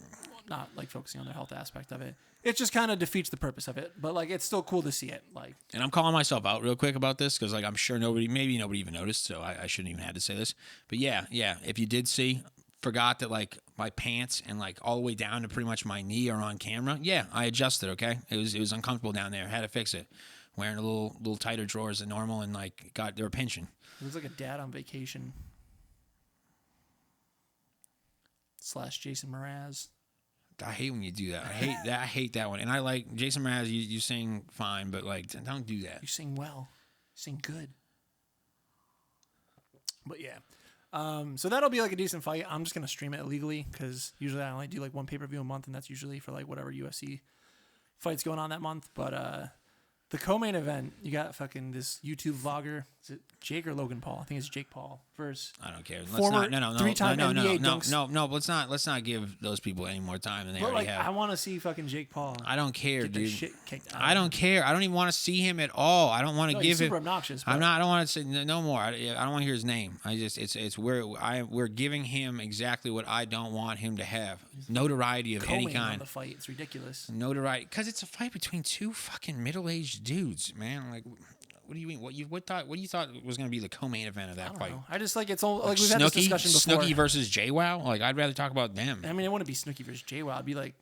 not like focusing on the health aspect of it. It just kind of defeats the purpose of it. But like, it's still cool to see it. Like, And I'm calling myself out real quick about this because like I'm sure maybe nobody even noticed, so I shouldn't even have to say this. But yeah, if you did see, forgot that like my pants and like all the way down to pretty much my knee are on camera. Yeah, I adjusted. Okay, it was uncomfortable down there. Had to fix it. Wearing a little tighter drawers than normal and like they were pinching. it was like a dad on vacation. / Jason Mraz. I hate when you do that. I hate that one. And I like Jason Mraz. You sing fine, but like don't do that. You sing well. You sing good. But yeah. So that'll be like a decent fight. I'm just going to stream it illegally because usually I only do like one pay-per-view a month, and that's usually for like whatever UFC fights going on that month. But the co-main event, you got fucking this YouTube vlogger. Is it Jake or Logan Paul? I think it's Jake Paul versus. I don't care. Let's former not. three-time NBA dunks. No. Let's not give those people any more time than they But already like, have. I want to see fucking Jake Paul. I don't care, get the dude. shit kicked out. I don't care. I don't even want to see him at all. I don't want to No, give he's him. super obnoxious. I'm but- not. I don't want to say no more. I don't want to hear his name. I just it's we're giving him exactly what I don't want him to have. Notoriety of any co-main on kind. the fight. It's ridiculous. Notoriety because it's a fight between two fucking middle-aged dudes, man. Like, what do you mean? What you thought was going to be the co-main event of that fight? I just like it's all like we've had this discussion before. Snooki versus JWoww. Like, I'd rather talk about them. I mean, it wouldn't be Snooki versus JWoww. It'd be like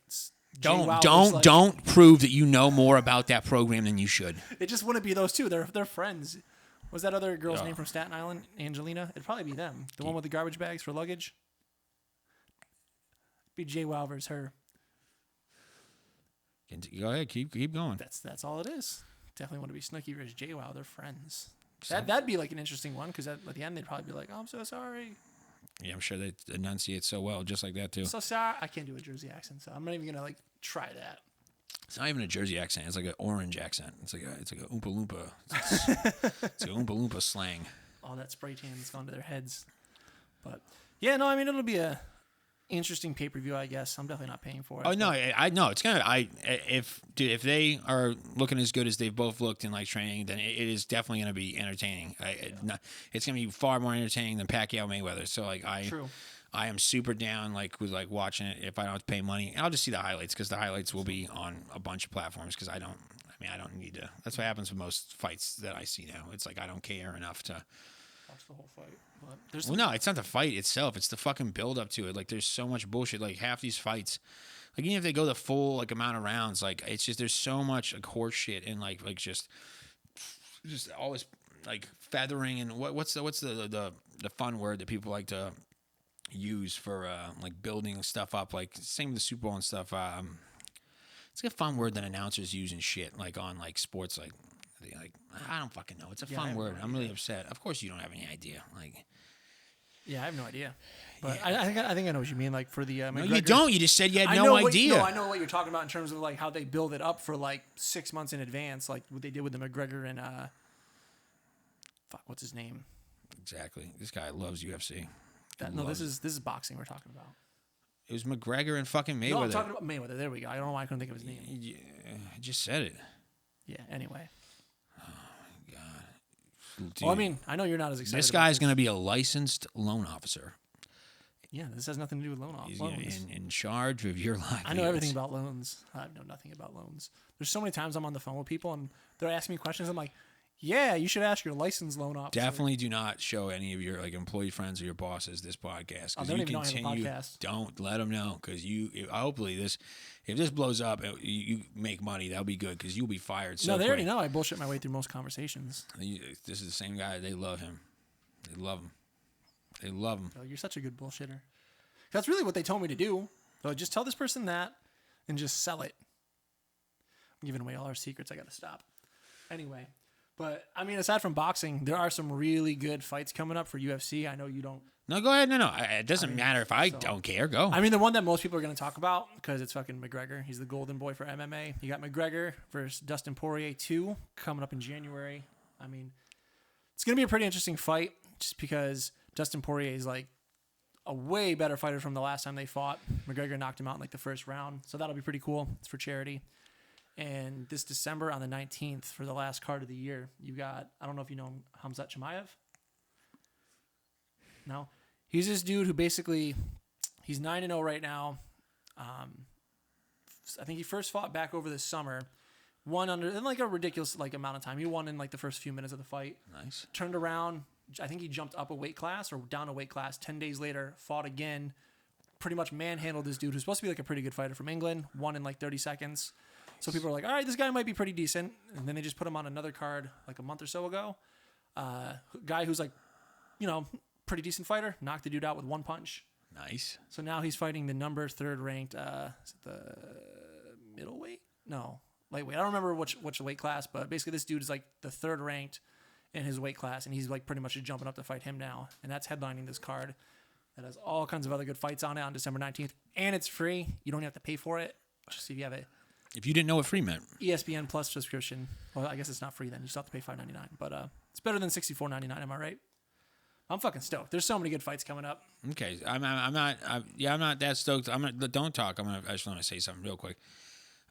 Don't prove that you know more about that program than you should. It just wouldn't be those two. They're friends. What's that other girl's name from Staten Island? Angelina. It'd probably be them. The one with the garbage bags for luggage. It'd be JWoww versus her. Go ahead, keep going. That's all it is. Definitely want to be Snooki versus JWoww. They're friends. That'd be like an interesting one because at the end they'd probably be like, "Oh, I'm so sorry." Yeah, I'm sure they enunciate so well, just like that too. So sorry. I can't do a Jersey accent, so I'm not even gonna like try that. It's not even a Jersey accent. It's like an orange accent. It's like a Oompa Loompa. It's a Oompa Loompa slang. All that spray tan that's gone to their heads. But yeah, no, I mean it'll be a interesting pay-per-view, I guess. I'm definitely not paying for it. Oh no, I know it's gonna. If they are looking as good as they've both looked in like training, then it is definitely gonna be entertaining. It's gonna be far more entertaining than Pacquiao Mayweather. So like True. I am super down like with like watching it if I don't have to pay money. I'll just see the highlights because the highlights will be on a bunch of platforms because I don't need to. That's what happens with most fights that I see now. It's like I don't care enough to Watch the whole fight. But well, no, it's not the fight itself. It's the fucking build up to it. Like, there's so much bullshit. Like, half these fights, like, even if they go the full, like, amount of rounds, like, it's just, there's so much, like, horse shit and, like just all this, like, feathering and what's the fun word that people like to use for, like, building stuff up. Like, same with the Super Bowl and stuff. It's like a fun word that announcers use and shit, like, on, like, sports, like, I don't fucking know. It's a fun word. I'm really upset. Of course you don't have any idea. Like, yeah, I have no idea. But yeah. I think I know what you mean. Like for the McGregor. No, you don't. You just said you had no idea. I know what you're talking about in terms of like how they build it up for like 6 months in advance, like what they did with the McGregor and what's his name? Exactly. This guy loves UFC. This is boxing we're talking about. It was McGregor and fucking Mayweather. No, I'm talking about Mayweather. There we go. I don't know why I couldn't think of his name. Yeah, I just said it. Yeah. Anyway. Dude, well, I mean, I know you're not as excited. This guy's going to be a licensed loan officer. Yeah, this has nothing to do with loans. He's in charge of your life. I know everything about loans. I know nothing about loans. There's so many times I'm on the phone with people and they're asking me questions. I'm like, Yeah, you should ask your license loan officer. Definitely do not show any of your like employee friends or your bosses this podcast. Oh, they don't even know I have a podcast. Don't let them know because hopefully if this blows up, you make money. That'll be good because you'll be fired. So No, they quick. already know I bullshit my way through most conversations. This is the same guy. They love him. They love him. They love him. Oh, you're such a good bullshitter. That's really what they told me to do. So just tell this person that and just sell it. I'm giving away all our secrets. I got to stop. Anyway, but I mean, aside from boxing, there are some really good fights coming up for UFC. I know you don't. No, go ahead. No. It doesn't matter if I don't care. Go. I mean, the one that most people are going to talk about because it's fucking McGregor. He's the golden boy for MMA. You got McGregor versus Dustin Poirier 2 coming up in January. I mean, it's going to be a pretty interesting fight just because Dustin Poirier is like a way better fighter from the last time they fought. McGregor knocked him out in like the first round. So that'll be pretty cool. It's for charity. And this December on the 19th for the last card of the year, you got, I don't know if you know Hamzat Chimaev. No? He's this dude who basically, he's 9-0 right now. I think he first fought back over this summer. Won in like a ridiculous like amount of time. He won in like the first few minutes of the fight. Nice. Turned around. I think he jumped up a weight class or down a weight class. 10 days later, fought again. Pretty much manhandled this dude who's supposed to be like a pretty good fighter from England. Won in like 30 seconds. So people are like, all right, this guy might be pretty decent. And then they just put him on another card like a month or so ago. Guy who's like, pretty decent fighter. Knocked the dude out with one punch. Nice. So now he's fighting the number 3rd ranked, is it the middleweight? No, lightweight. I don't remember which weight class, but basically this dude is like the 3rd ranked in his weight class. And he's like pretty much just jumping up to fight him now. And that's headlining this card that has all kinds of other good fights on it on December 19th. And it's free. You don't have to pay for it. Just see if you have a If you didn't know what free meant. ESPN Plus subscription. Well, I guess it's not free then. You still have to pay $5.99. But it's better than $64.99. Am I right? I'm fucking stoked. There's so many good fights coming up. Okay, I'm not that stoked. Don't talk. I just want to say something real quick.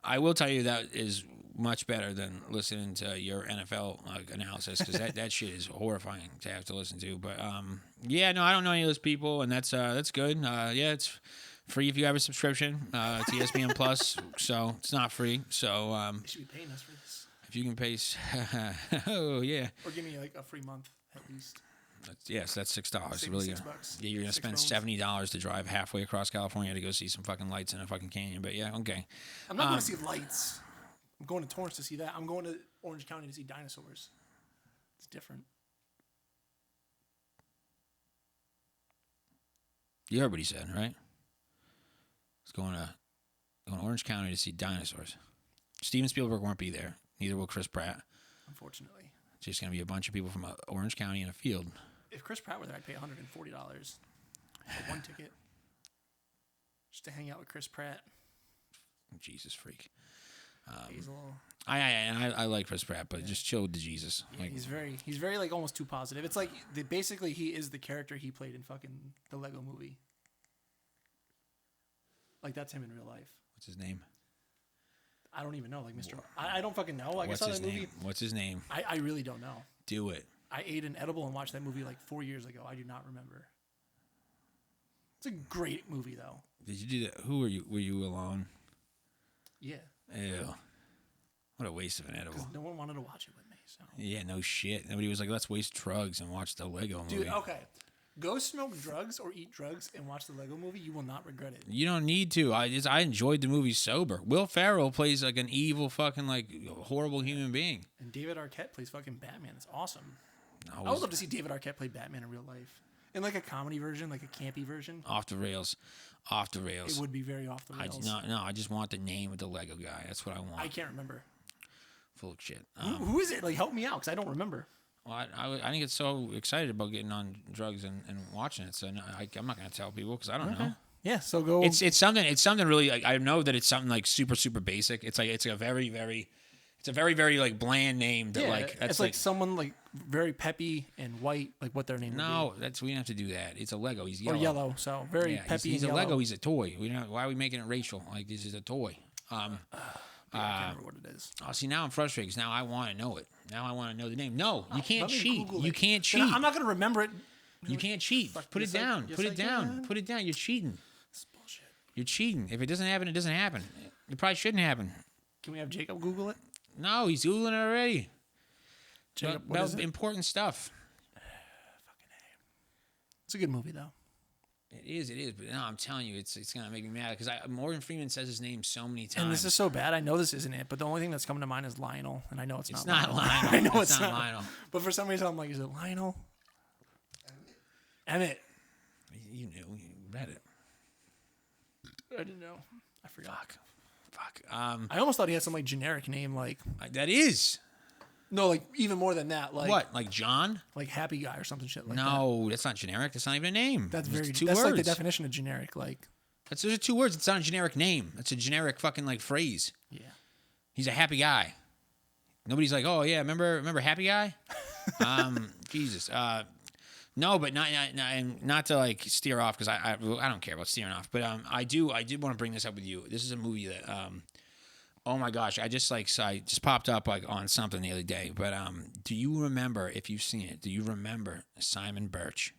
I will tell you that is much better than listening to your NFL analysis because that shit is horrifying to have to listen to. But I don't know any of those people, and that's good. It's free if you have a subscription to ESPN Plus, so it's not free. So They should be paying us for this. if you can pay, oh yeah, Or give me like a free month at least. That's $6. Save Really me gonna, $6. yeah, you're gonna Six spend rounds. $70 to drive halfway across California to go see some fucking lights in a fucking canyon. But yeah, okay. I'm not going to see lights. I'm going to Torrance to see that. I'm going to Orange County to see dinosaurs. It's different. You heard what he said, right? He's going to Orange County to see dinosaurs. Steven Spielberg won't be there. Neither will Chris Pratt. Unfortunately. It's just going to be a bunch of people from Orange County in a field. If Chris Pratt were there, I'd pay $140 for one ticket. Just to hang out with Chris Pratt. Jesus freak. Hazel. I like Chris Pratt, but just chill with the Jesus. Yeah, he's very like almost too positive. It's like basically he is the character he played in fucking the Lego movie. Like that's him in real life. What's his name? I don't even know. Like Mr. I don't fucking know. What's his name? What's his name? I really don't know. Do it. I ate an edible and watched that movie like 4 years ago. I do not remember. It's a great movie though. Did you do that? Who were you? Were you alone? Yeah. Ew. What a waste of an edible. Because no one wanted to watch it with me. So. Yeah, no shit. Nobody was like, let's waste drugs and watch the Lego movie. Dude, okay. Go smoke drugs or eat drugs and watch the Lego movie. You will not regret it. You don't need to. I enjoyed the movie sober. Will Ferrell plays like an evil fucking like horrible human being. And David Arquette plays fucking Batman. It's awesome. I would love to see David Arquette play Batman in real life. In like a comedy version, like a campy version. Off the rails. Off the rails. It would be very off the rails. I just want the name of the Lego guy. That's what I want. I can't remember. Full of shit. Who is it? Like, help me out because I don't remember. Well, I didn't get so excited about getting on drugs and watching it, so no, I'm not going to tell people because I don't know. Yeah, so go. It's something really. Like, I know that it's something like super super basic. It's like it's a very very like bland name that like that's it's like someone like very peppy and white, like what their name. No, we don't have to do that. It's a Lego. He's yellow. Or yellow, so very peppy. He's and a yellow. Lego. He's a toy. Why are we making it racial? Like this is a toy. I can't remember what it is. Oh, see, now I'm frustrated because now I want to know it. Now I want to know the name. No, you can't cheat. Google You it. can't cheat. I'm not going to remember it. You can't cheat. Put it down. Put it down. Put it down. You're cheating. It's bullshit. You're cheating. If it doesn't happen, it doesn't happen. It probably shouldn't happen. Can we have Jacob Google it? No, he's Googling it already. Jacob, what is it? Important stuff. It's a good movie though. It is. But no, I'm telling you, it's gonna make me mad because Morgan Freeman says his name so many times. And this is so bad. I know this isn't it, but the only thing that's coming to mind is Lionel, and I know it's not. It's not Lionel. I know it's not Lionel. But for some reason, I'm like, is it Lionel? Emmett. You knew. You read it. I didn't know. I forgot. Fuck. I almost thought he had some like generic name, like That is. no, like even more than that, like What? Like John? like Happy Guy or something shit like that. No, that's not generic. That's not even a name. That's It's very. two That's words. like the definition of generic. Like Those are 2 words. It's not a generic name. It's a generic fucking like phrase. yeah. He's a happy guy. Nobody's like, oh yeah, remember Happy Guy? Jesus. No, but not to like steer off because I don't care about steering off. But I did want to bring this up with you. This is a movie that oh my gosh, I just popped up like on something the other day. But do you remember, if you've seen it? Do you remember Simon Birch?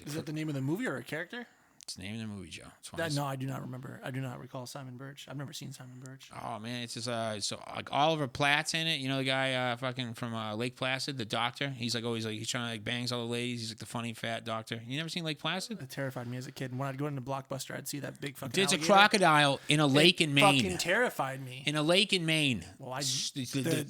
Is that the name of the movie or a character? It's the name of the movie, Joe. It's one of No, I do not remember. I do not recall Simon Birch. I've never seen Simon Birch. Oh man, it's just so like Oliver Platt's in it. You know the guy fucking from Lake Placid, the doctor. He's like always like he's trying to like bangs all the ladies. He's like the funny fat doctor. You never seen Lake Placid? It terrified me as a kid. And when I'd go into Blockbuster, I'd see that big fucking. It's a alligator. crocodile in a lake in Maine. Fucking terrified me. In a lake in Maine. Well, the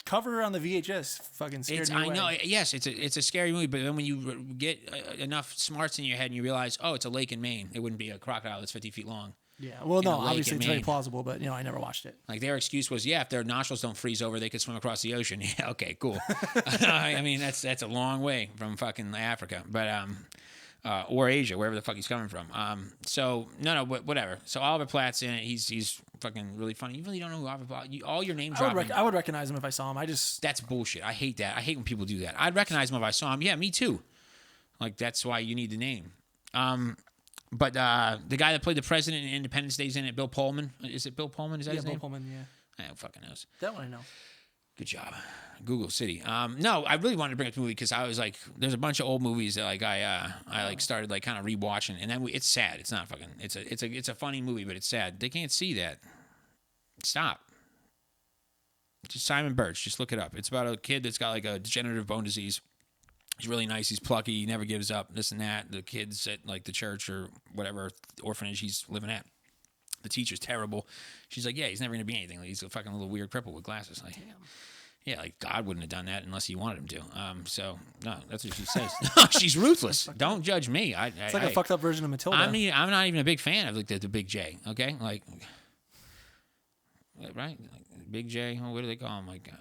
cover on the VHS fucking scared me I away. know. Yes, it's a scary movie, but then when you get enough smarts in your head and you realize, oh, it's a lake in Maine. It wouldn't be a crocodile that's 50 feet long. Yeah. Well, no, a lake obviously in it's very Maine. plausible, but I never watched it. Like their excuse was, yeah, if their nostrils don't freeze over, they could swim across the ocean. Yeah, okay, cool. I mean, that's a long way from fucking Africa, but or Asia, wherever the fuck he's coming from. So no, whatever. So Oliver Platt's in it. He's fucking really funny. You really don't know who Oliver Platt. All your name dropping. I would recognize him if I saw him. That's bullshit. I hate that. I hate when people do that. I'd recognize him if I saw him. Yeah, me too. Like that's why you need the name. But the guy that played the president in Independence Day's in it. Bill Pullman. Is it Bill Pullman? Is that his name? Bill Pullman. Yeah. I don't fucking knows. That one I know. Good job, Google City. No, I really wanted to bring up the movie because I was like, there's a bunch of old movies that like I like started like kind of rewatching, and then it's sad. It's not fucking. It's a funny movie, but it's sad. They can't see that. Stop. Just Simon Birch. Just look it up. It's about a kid that's got like a degenerative bone disease. He's really nice. He's plucky. He never gives up. This and that. The kids at like the church or whatever orphanage he's living at. The teacher's terrible. She's like, yeah, he's never gonna be anything. Like, he's a fucking little weird cripple with glasses. Like, yeah, like God wouldn't have done that unless he wanted him to. So no, that's what she says. She's ruthless. Don't judge me. It's like a fucked up version of Matilda. I'm not even a big fan of like the Big J. Okay, like right, like Big J. What do they call him? Like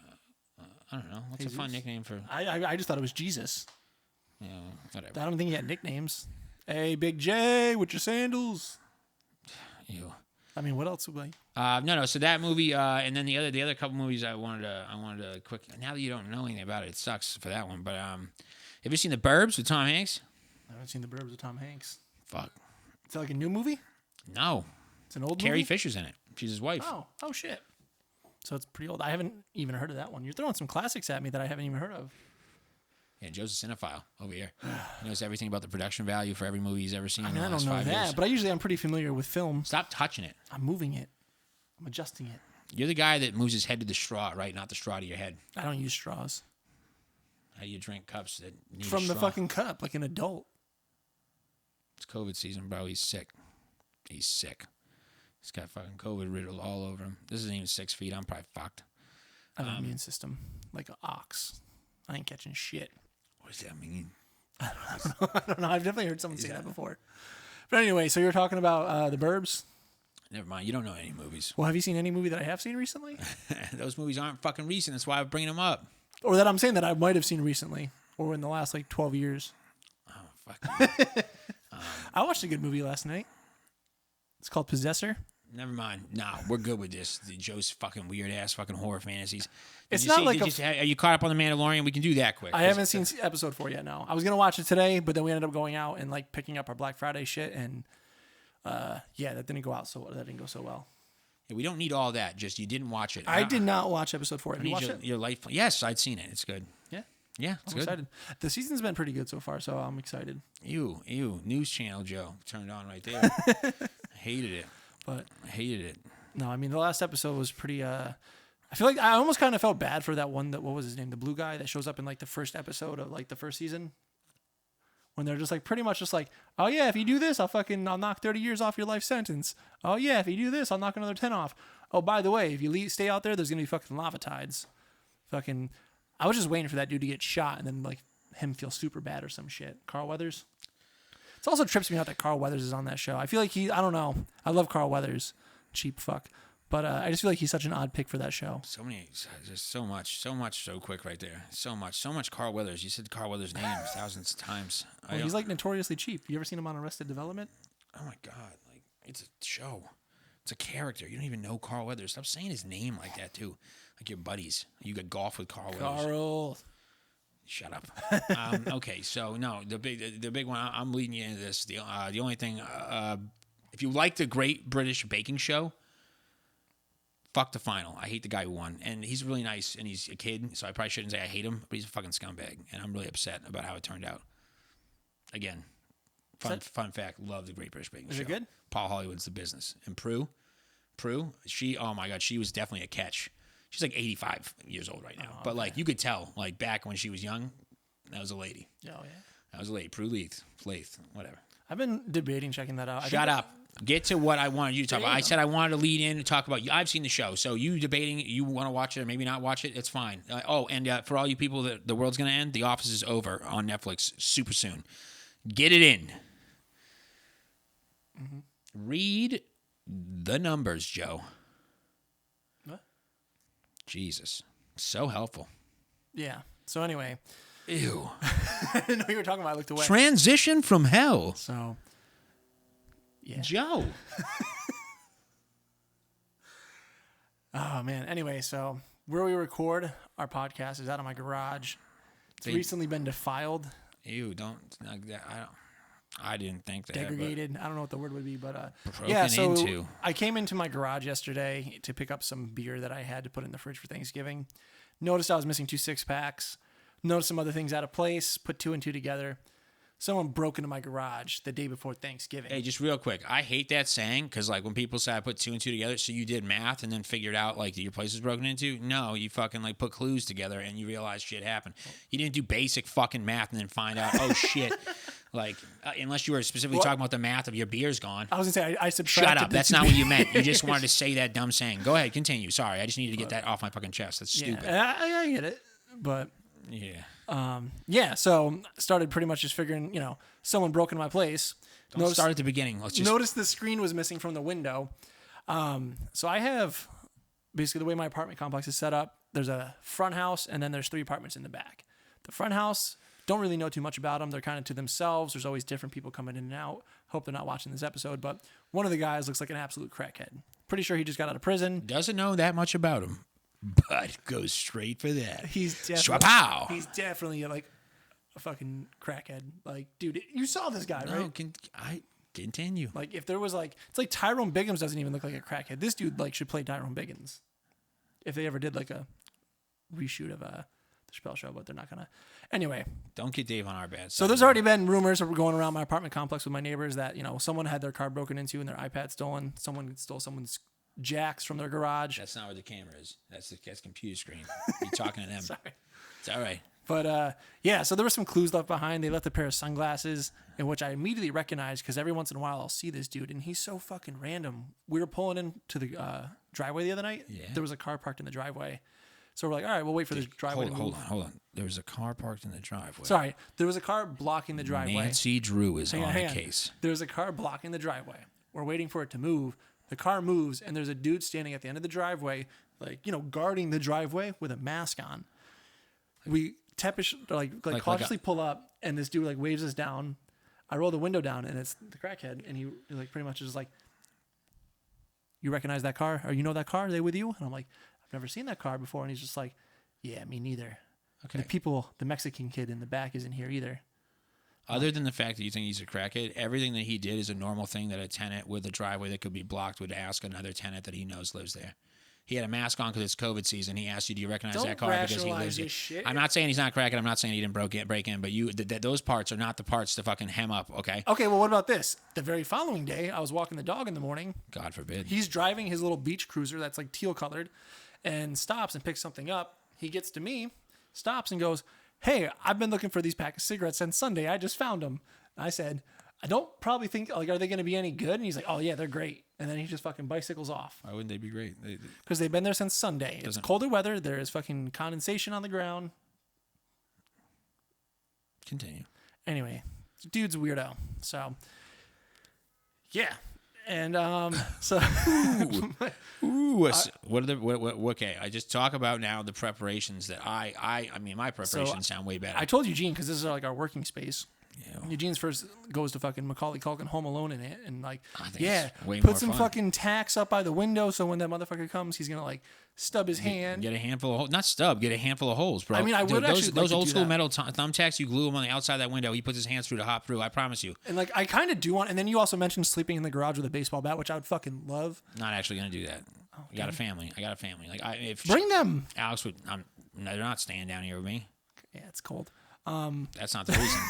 I don't know. What's a fun nickname for? I just thought it was Jesus. Yeah, whatever. I don't think he had nicknames. Hey, Big J, with your sandals. Ew. I mean, what else would No. So that movie, and then the other couple movies I wanted to quick. Now that you don't know anything about it, it sucks for that one. But have you seen The Burbs with Tom Hanks? I haven't seen The Burbs with Tom Hanks. Fuck. Is that like a new movie? No. It's an old Carrie movie? Fisher's in it. She's his wife. Oh shit. So it's pretty old. I haven't even heard of that one. You're throwing some classics at me that I haven't even heard of. Yeah, Joe's a cinephile over here. He knows everything about the production value for every movie he's ever seen. I in mean, the I last don't know 5 that, years. but I'm pretty familiar with film. Stop touching it. I'm moving it. I'm adjusting it. You're the guy that moves his head to the straw, right? Not the straw to your head. I don't use straws. How do you drink cups that need From a the straw? fucking cup, like an adult. It's COVID season, bro. He's sick. He's sick. He's got fucking COVID riddled all over him. This isn't even 6 feet. I'm probably fucked. I have an immune system like an ox. I ain't catching shit. What does that mean? I don't know. I've definitely heard someone say that before. But anyway, so you're talking about The Burbs. Never mind. You don't know any movies. Well, have you seen any movie that I have seen recently? Those movies aren't fucking recent. That's why I'm bringing them up. Or that I'm saying that I might have seen recently or in the last like 12 years. Oh, fuck. I watched a good movie last night. It's called Possessor. Never mind. Nah, we're good with this. Joe's fucking weird ass fucking horror fantasies. It's not like are you caught up on The Mandalorian? We can do that quick. I haven't seen episode 4 yet. No, I was gonna watch it today, but then we ended up going out and like picking up our Black Friday shit, and yeah, that didn't go so well. Yeah, we don't need all that. Just you didn't watch it. I did not watch episode 4. Have you need watched it? your life. Yes, I'd seen it. It's good. Yeah, Yeah, it's I'm good. excited. The season's been pretty good so far, so I'm excited. Ew. News channel Joe turned on right there. I hated it. But I hated it. no, I mean the last episode was pretty. I feel like I almost kind of felt bad for that one. What was his name? The blue guy that shows up in like the first episode of like the first season. When they're just like pretty much just like, oh yeah, if you do this, I'll knock 30 years off your life sentence. Oh yeah, if you do this, I'll knock another 10 off. Oh, by the way, if you stay out there, there's gonna be fucking lava tides. Fucking, I was just waiting for that dude to get shot and then like him feel super bad or some shit. Carl Weathers. It also trips me out that Carl Weathers is on that show. I feel like I don't know. I love Carl Weathers, cheap fuck. But I just feel like he's such an odd pick for that show. Just so much, so quick right there. So much Carl Weathers. You said Carl Weathers' name thousands of times. Well, he's like notoriously cheap. You ever seen him on Arrested Development? Oh my God, like it's a show. It's a character. You don't even know Carl Weathers. Stop saying his name like that too. Like your buddies. You got golf with Carl Weathers. Carl. Shut up. Okay, so no, the big one. I'm leading you into this. The only thing, if you like the Great British Baking Show. Fuck the final. I hate the guy who won. And he's really nice, and he's a kid, so I probably shouldn't say I hate him, but he's a fucking scumbag, and I'm really upset about how it turned out. Again, fun fact, love the Great British Baking Show. Is it good? Paul Hollywood's the business. And Prue, she, oh my God, she was definitely a catch. She's like 85 years old right now. But, like, you could tell, like, back when she was young, that was a lady. Oh, yeah. That was a lady. Prue Leith, whatever. I've been debating checking that out. Shut up. Get to what I wanted you to talk about. I said I wanted to lead in and talk about you. I've seen the show, so you debating you want to watch it or maybe not watch it, it's fine. And for all you people that the world's going to end, The Office is over on Netflix super soon. Get it in. Mm-hmm. Read the numbers, Joe. What? Jesus. So helpful. Yeah. So anyway. Ew. I didn't know you were talking about. I looked away. Transition from hell. So... yeah. Joe. Oh, man. Anyway, so where we record our podcast is out of my garage. It's recently been defiled. Ew, I didn't think that. Degraded. I don't know what the word would be, but yeah, so I came into my garage yesterday to pick up some beer that I had to put in the fridge for Thanksgiving. Noticed I was missing 2 6-packs. Noticed some other things out of place. Put 2 and 2 together. Someone broke into my garage the day before Thanksgiving. Hey, just real quick. I hate that saying because, like, when people say I put 2 and 2 together, so you did math and then figured out, like, that your place was broken into? No, you fucking, like, put clues together and you realize shit happened. You didn't do basic fucking math and then find out, oh, shit. Like, unless you were specifically talking about the math of your beer's gone. I was going to say, I subtracted. Shut up. That's not what you meant. You just wanted to say that dumb saying. Go ahead. Continue. Sorry. I just needed to get that off my fucking chest. That's stupid. I get it. But... yeah. So started pretty much just figuring, someone broke into my place. Don't start at the beginning. Let's just notice the screen was missing from the window. So I have basically the way my apartment complex is set up. There's a front house and then there's 3 apartments in the back. The front house, don't really know too much about them. They're kind of to themselves. There's always different people coming in and out. Hope they're not watching this episode, but one of the guys looks like an absolute crackhead. Pretty sure he just got out of prison. Doesn't know that much about him. But goes straight for that. He's definitely like a fucking crackhead. Like, dude, you saw this guy, right? I continue. Like, if there was like, it's like Tyrone Biggums doesn't even look like a crackhead. This dude like should play Tyrone Biggums if they ever did like a reshoot of the Chappelle Show, but they're not gonna. Anyway, don't get Dave on our bad side. So there's already been rumors going around my apartment complex with my neighbors that someone had their car broken into and their iPad stolen. Someone stole someone's jacks from their garage. That's not where the camera is. That's the computer screen. You're talking to them. Sorry. It's all right. But so there were some clues left behind. They left a pair of sunglasses, in which I immediately recognized because every once in a while I'll see this dude, and he's so fucking random. We were pulling into the driveway the other night. Yeah. There was a car parked in the driveway. So we're like, all right, we'll wait for this driveway to move. Hold on. There was a car parked in the driveway. Sorry. There was a car blocking the driveway. Nancy Drew is on the case. There was a car blocking the driveway. We're waiting for it to move. The car moves, and there's a dude standing at the end of the driveway, like, guarding the driveway with a mask on. We cautiously pull up, and this dude, like, waves us down. I roll the window down, and it's the crackhead, and he, like, pretty much is like, you recognize that car? Or you know that car? Are they with you? And I'm like, I've never seen that car before. And he's just like, yeah, me neither. Okay. The Mexican kid in the back isn't here either. Other than the fact that you think he's a crackhead, everything that he did is a normal thing that a tenant with a driveway that could be blocked would ask another tenant that he knows lives there. He had a mask on because it's COVID season. He asked you, do you recognize that car because he lives here? Shit. I'm not saying he's not crackhead. I'm not saying he didn't break in, but those parts are not the parts to fucking hem up, okay? Okay, well, what about this? The very following day, I was walking the dog in the morning. God forbid. He's driving his little beach cruiser that's like teal colored, and stops and picks something up. He gets to me, stops and goes, "Hey, I've been looking for these pack of cigarettes since Sunday. I just found them." I said, "I don't probably think, like, are they going to be any good?" And he's like, "Oh yeah, they're great." And then he just fucking bicycles off. Why wouldn't they be great? Because they've been there since Sunday. It's colder weather. There is fucking condensation on the ground. Continue. Anyway, dude's a weirdo. So, yeah. And so okay, I just talk about now the preparations that I mean my preparations sound way better. I told Eugene, because this is like our working space. Yeah. Eugene's first goes to fucking Macaulay Culkin Home Alone in it, and like, way put more some fun. fucking tacks up by the window, so when that motherfucker comes, he's gonna like stub his hand. Get a handful of holes. Not stub, get a handful of holes, bro. I mean, I would actually like those to old do school that. metal thumbtacks, you glue them on the outside of that window. He puts his hands through to hop through. I promise you. And like, I kind of do want. And then you also mentioned sleeping in the garage with a baseball bat, which I would fucking love. Not actually gonna do that. I got a family. Like if Bring them. Alex would. No, they're not staying down here with me. Yeah, it's cold. That's not the reason.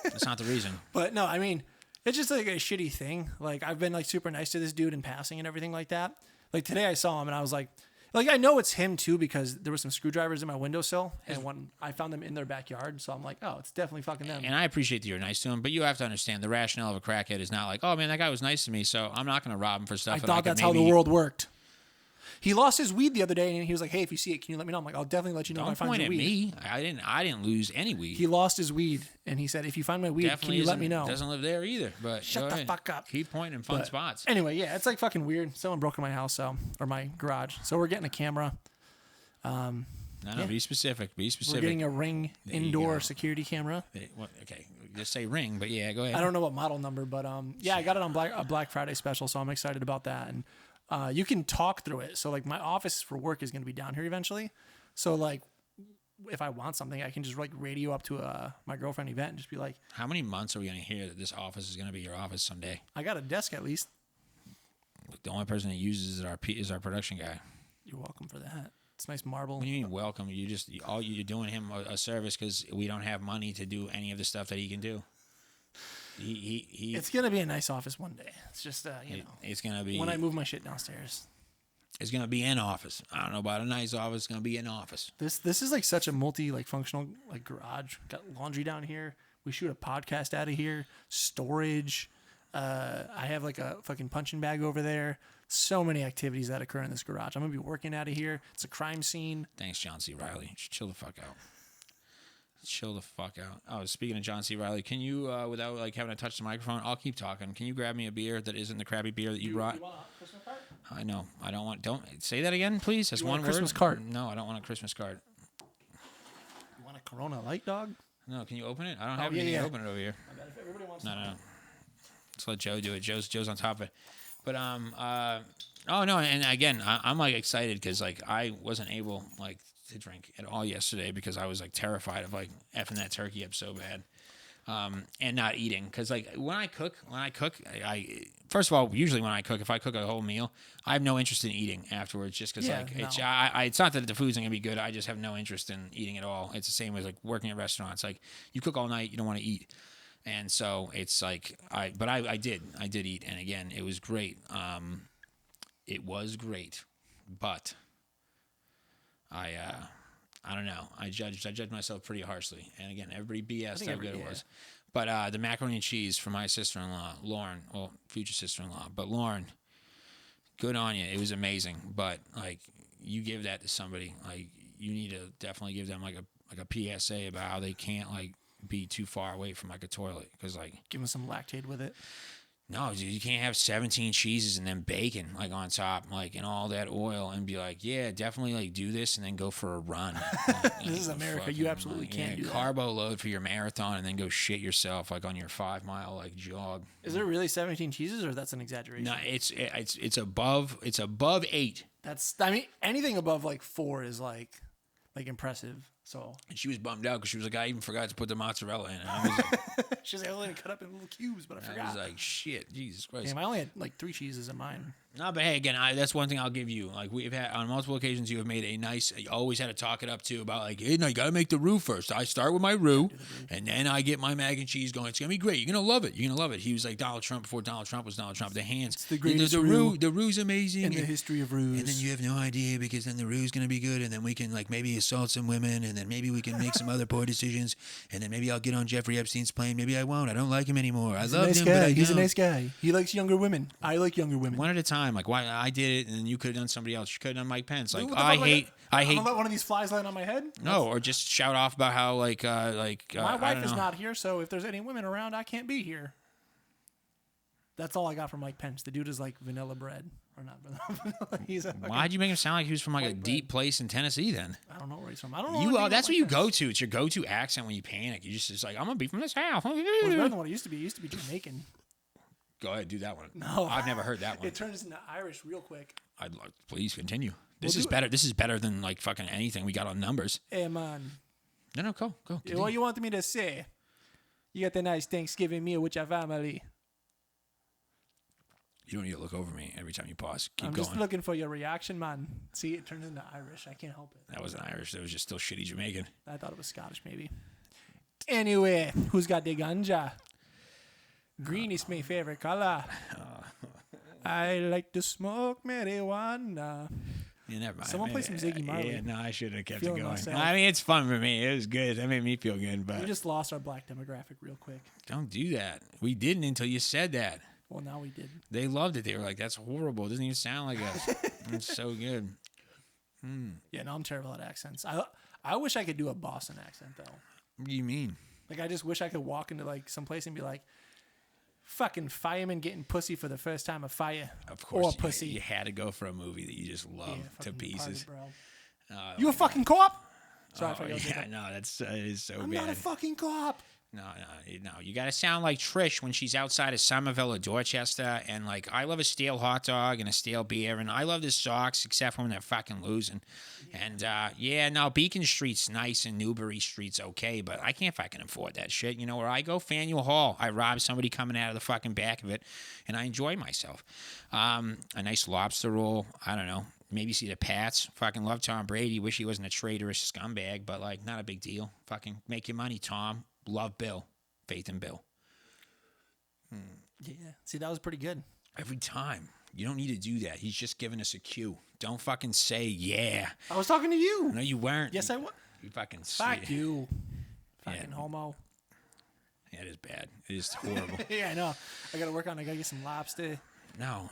That's not the reason. But no, I mean, it's just like a shitty thing. Like, I've been like super nice to this dude in passing and everything like that. Like today I saw him and I was like I know it's him too, because there were some screwdrivers in my windowsill and when I found them in their backyard. So I'm like, oh, it's definitely fucking them. And I appreciate that you're nice to him, but you have to understand the rationale of a crackhead is not like, oh man, that guy was nice to me, so I'm not going to rob him for stuff. I thought that's how the world worked. He lost his weed the other day, and he was like, "Hey, if you see it, can you let me know?" I'm like, "I'll definitely let you know if I Don't find point your at weed." me. I didn't lose any weed. He lost his weed, and he said, "If you find my weed, Definitely can you let me know?" Doesn't live there either. But Shut go the ahead. fuck up. Keep pointing in fun But spots. Anyway, yeah, it's like fucking weird. Someone broke in my house, or my garage. So we're getting a camera. No, be specific. Be specific. We're getting a Ring There you indoor go. security camera. Okay, just say ring, but yeah, go ahead. I don't know what model number, but yeah, I got it on a Black Friday special, so I'm excited about that. And you can talk through it. So like, my office for work is going to be down here eventually. So like, if I want something, I can just like radio up to my girlfriend event and just be like, How many months are we going to hear that this office is going to be your office someday? I got a desk at least. The only person that uses it is our production guy. You're welcome for that. It's nice marble. What do you mean welcome? You're doing him a service because we don't have money to do any of the stuff that he can do. It's gonna be a nice office one day. It's just it's gonna be when I move my shit downstairs. It's gonna be an office. I don't know about a nice office. It's gonna be an office. This is like such a functional like garage. Got laundry down here. We shoot a podcast out of here. Storage. I have like a fucking punching bag over there. So many activities that occur in this garage. I'm gonna be working out of here. It's a crime scene. Thanks, John C. Riley. Chill the fuck out. Chill the fuck out. Oh, speaking of John C. Riley, can you, without like having to touch the microphone, I'll keep talking. Can you grab me a beer that isn't the crappy beer that you brought? You want a Christmas card? I know. I don't want. Don't say that again, please. That's You want one a Christmas word. card? No, I don't want a Christmas card. You want a Corona Light, dog? No, can you open it? I don't have anything to open it over here. I bet if everybody wants No. Let's let Joe do it. Joe's on top of it. But oh no, and again, I'm like excited because like I wasn't able like to drink at all yesterday because I was like terrified of like effing that turkey up so bad. And not eating because like when I cook, I first of all, usually when I cook, if I cook a whole meal, I have no interest in eating afterwards just because it's not that the food's not gonna be good. I just have no interest in eating at all. It's the same as like working at restaurants. Like you cook all night, you don't want to eat. And so it's like I did eat, and again it was great. It was great, but I don't know. I judged myself pretty harshly, and again everybody BS'd how good it was. But the macaroni and cheese for my sister-in-law, Lauren, well, future sister-in-law, but Lauren, good on you. It was amazing. But like you give that to somebody, like you need to definitely give them like a PSA about how they can't like be too far away from like a toilet because like give them some Lactaid with it. No, dude, you can't have 17 cheeses and then bacon like on top, like and all that oil, and be like, yeah, definitely like do this and then go for a run. This is America. You absolutely can't do that. Carbo load for your marathon and then go shit yourself like on your 5 mile like jog. Is there really 17 cheeses or that's an exaggeration? No, it's above 8. That's, I mean, anything above like 4 is like impressive. So And she was bummed out because she was like, I even forgot to put the mozzarella in. And I was like, she's like, I only cut up in little cubes, but I I forgot. was like, shit, Jesus Christ. Damn, I only had like 3 cheeses in mine. No, but hey, again, that's one thing I'll give you. Like, we've had, on multiple occasions, you have made a nice, you always had to talk it up, too, about, like, hey, no, you got to make the roux first. I start with my roux, and then I get my mac and cheese going. It's going to be great. You're going to love it. You're going to love it. He was like Donald Trump before Donald Trump was Donald Trump. The hands. It's the greatest roux The roux's amazing. in the history of roux. And then you have no idea because then the roux is going to be good, and then we can, like, maybe assault some women, and then maybe we can make some other poor decisions, and then maybe I'll get on Jeffrey Epstein's plane. Maybe I won't. I don't like him anymore. I love him, but I He's a don't. nice guy. He likes younger women. I like younger women. One at a time. Like, why I did it, and then you could have done somebody else. You could have done Mike Pence. Like, What the I fuck, hate. I'm gonna let one of these flies land on my head. No, or just shout off about how My I wife don't is know. not here, so if there's any women around, I can't be here. That's all I got from Mike Pence. The dude is like vanilla bread, or not vanilla. He's a Why'd you make him sound like he was from like a white deep place in Tennessee? Then I don't know where he's from. I don't know. you anything that's about what you Mike go Pence. to. It's your go-to accent when you panic. You just it's like I'm gonna be from this house. Well, it's better than what it used to be. It used to be Jamaican. Go ahead, do that one. No. I've never heard that one. It turns into Irish real quick. I'd like, please continue. This We'll is do it. better. This is better than like fucking anything we got on numbers. Hey man, No, go. Continue. what you want me to say? You got the nice Thanksgiving meal with your family. You don't need to look over me every time you pause. Keep I'm going. just looking for your reaction, man. See, it turned into Irish. I can't help it. That wasn't Irish. That was just still shitty Jamaican. I thought it was Scottish, maybe. Anyway, who's got the ganja? Green is my favorite color. I like to smoke marijuana. Yeah, never mind. Someone play some Ziggy Marley. Yeah, no, I should have kept it Feeling going. myself. I mean, it's fun for me. It was good. That made me feel good, but We just lost our black demographic real quick. don't do that. We didn't until you said that. Well, now we did. They loved it. They were like, "That's horrible. It doesn't even sound like us." It's so good. Yeah, no, I'm terrible at accents. I wish I could do a Boston accent though. What do you mean? Like I just wish I could walk into like some place and be like, "Fucking fireman getting pussy for the first time of fire." Of course, or pussy. You had to go for a movie that you just love Yeah, to fucking pieces. party, bro. Oh, You a fucking cop? Sorry oh, if I yelled at yeah, that. no, that's it is so I'm bad. not a fucking cop. No. You got to sound like Trish when she's outside of Somerville or Dorchester. And, like, I love a stale hot dog and a stale beer. And I love the Sox, except when they're fucking losing. And, Beacon Street's nice and Newbury Street's okay. But I can't fucking afford that shit. You know where I go? Faneuil Hall. I rob somebody coming out of the fucking back of it. And I enjoy myself. A nice lobster roll. I don't know. Maybe see the Pats. Fucking love Tom Brady. Wish he wasn't a traitorous scumbag. But, like, not a big deal. Fucking make your money, Tom. Love Bill. Faith in Bill. Yeah. See, that was pretty good. Every time. You don't need to do that. He's just giving us a cue. Don't fucking say, yeah. I was talking to you. No, you weren't. Yes, I was. You fucking Fuck say. you. Yeah. Fucking homo. Yeah, it is bad. It is horrible. Yeah, I know. I gotta work on it. I gotta get some lobster. No,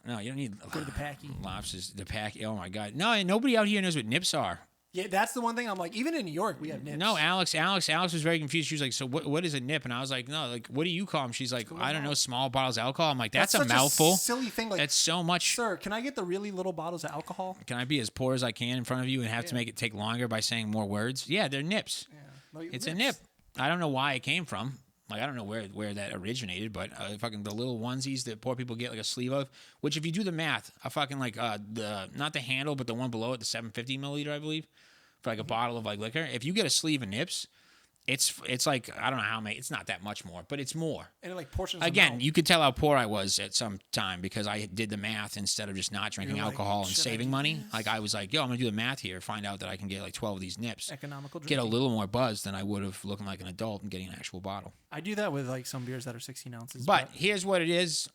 you don't need Go to the packy. lobsters. The packy. Oh, my God. No, and nobody out here knows what nips are. Yeah, that's the one thing I'm like, even in New York, we have nips. No, Alex was very confused. She was like, so what is a nip? And I was like, no, like, what do you call them? She's like, I don't know, small bottles of alcohol. I'm like, that's a such mouthful. silly thing. Like, That's so much. sir, can I get the really little bottles of alcohol? Can I be as poor as I can in front of you and have to make it take longer by saying more words? Yeah, they're nips. Yeah. Like, It's a nips. nip. I don't know why it came from. Like, I don't know where that originated, but fucking the little onesies that poor people get like a sleeve of, which if you do the math, a fucking like not the handle, but the one below it, the 750 milliliter, I believe, for like a bottle of like liquor. If you get a sleeve of nips, it's like, I don't know how many, it's not that much more, but it's more. And like portions of Again, milk. you could tell how poor I was at some time because I did the math instead of just not drinking You're like, alcohol and should I saving do money. this? Like I was like, yo, I'm gonna do the math here, find out that I can get like 12 of these nips. Economical Get a drinking. little more buzz than I would have looking like an adult and getting an actual bottle. I do that with like some beers that are 16 ounces. But here's what it is.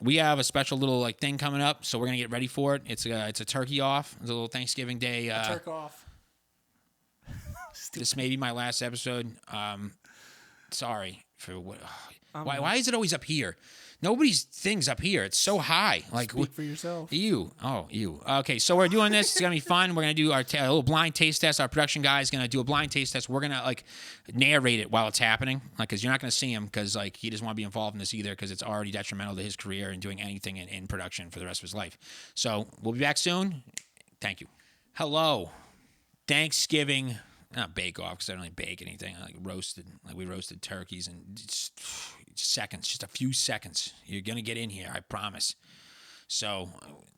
We have a special little like thing coming up, so we're gonna get ready for it. It's a turkey off. It's a little Thanksgiving Day. Turk off. This may be my last episode. Sorry for what. Why is it always up here? Nobody's thing's up here. It's so high. Like Speak for yourself. You. Okay, so we're doing this. It's going to be fun. We're going to do our a little blind taste test. Our production guy is going to do a blind taste test. We're going to, like, narrate it while it's happening, like, because you're not going to see him because, like, he doesn't want to be involved in this either because it's already detrimental to his career and doing anything in production for the rest of his life. So we'll be back soon. Thank you. Hello. Thanksgiving. Not bake off because I don't really bake anything. I we roasted turkeys and seconds, just a few seconds. You're going to get in here, I promise. So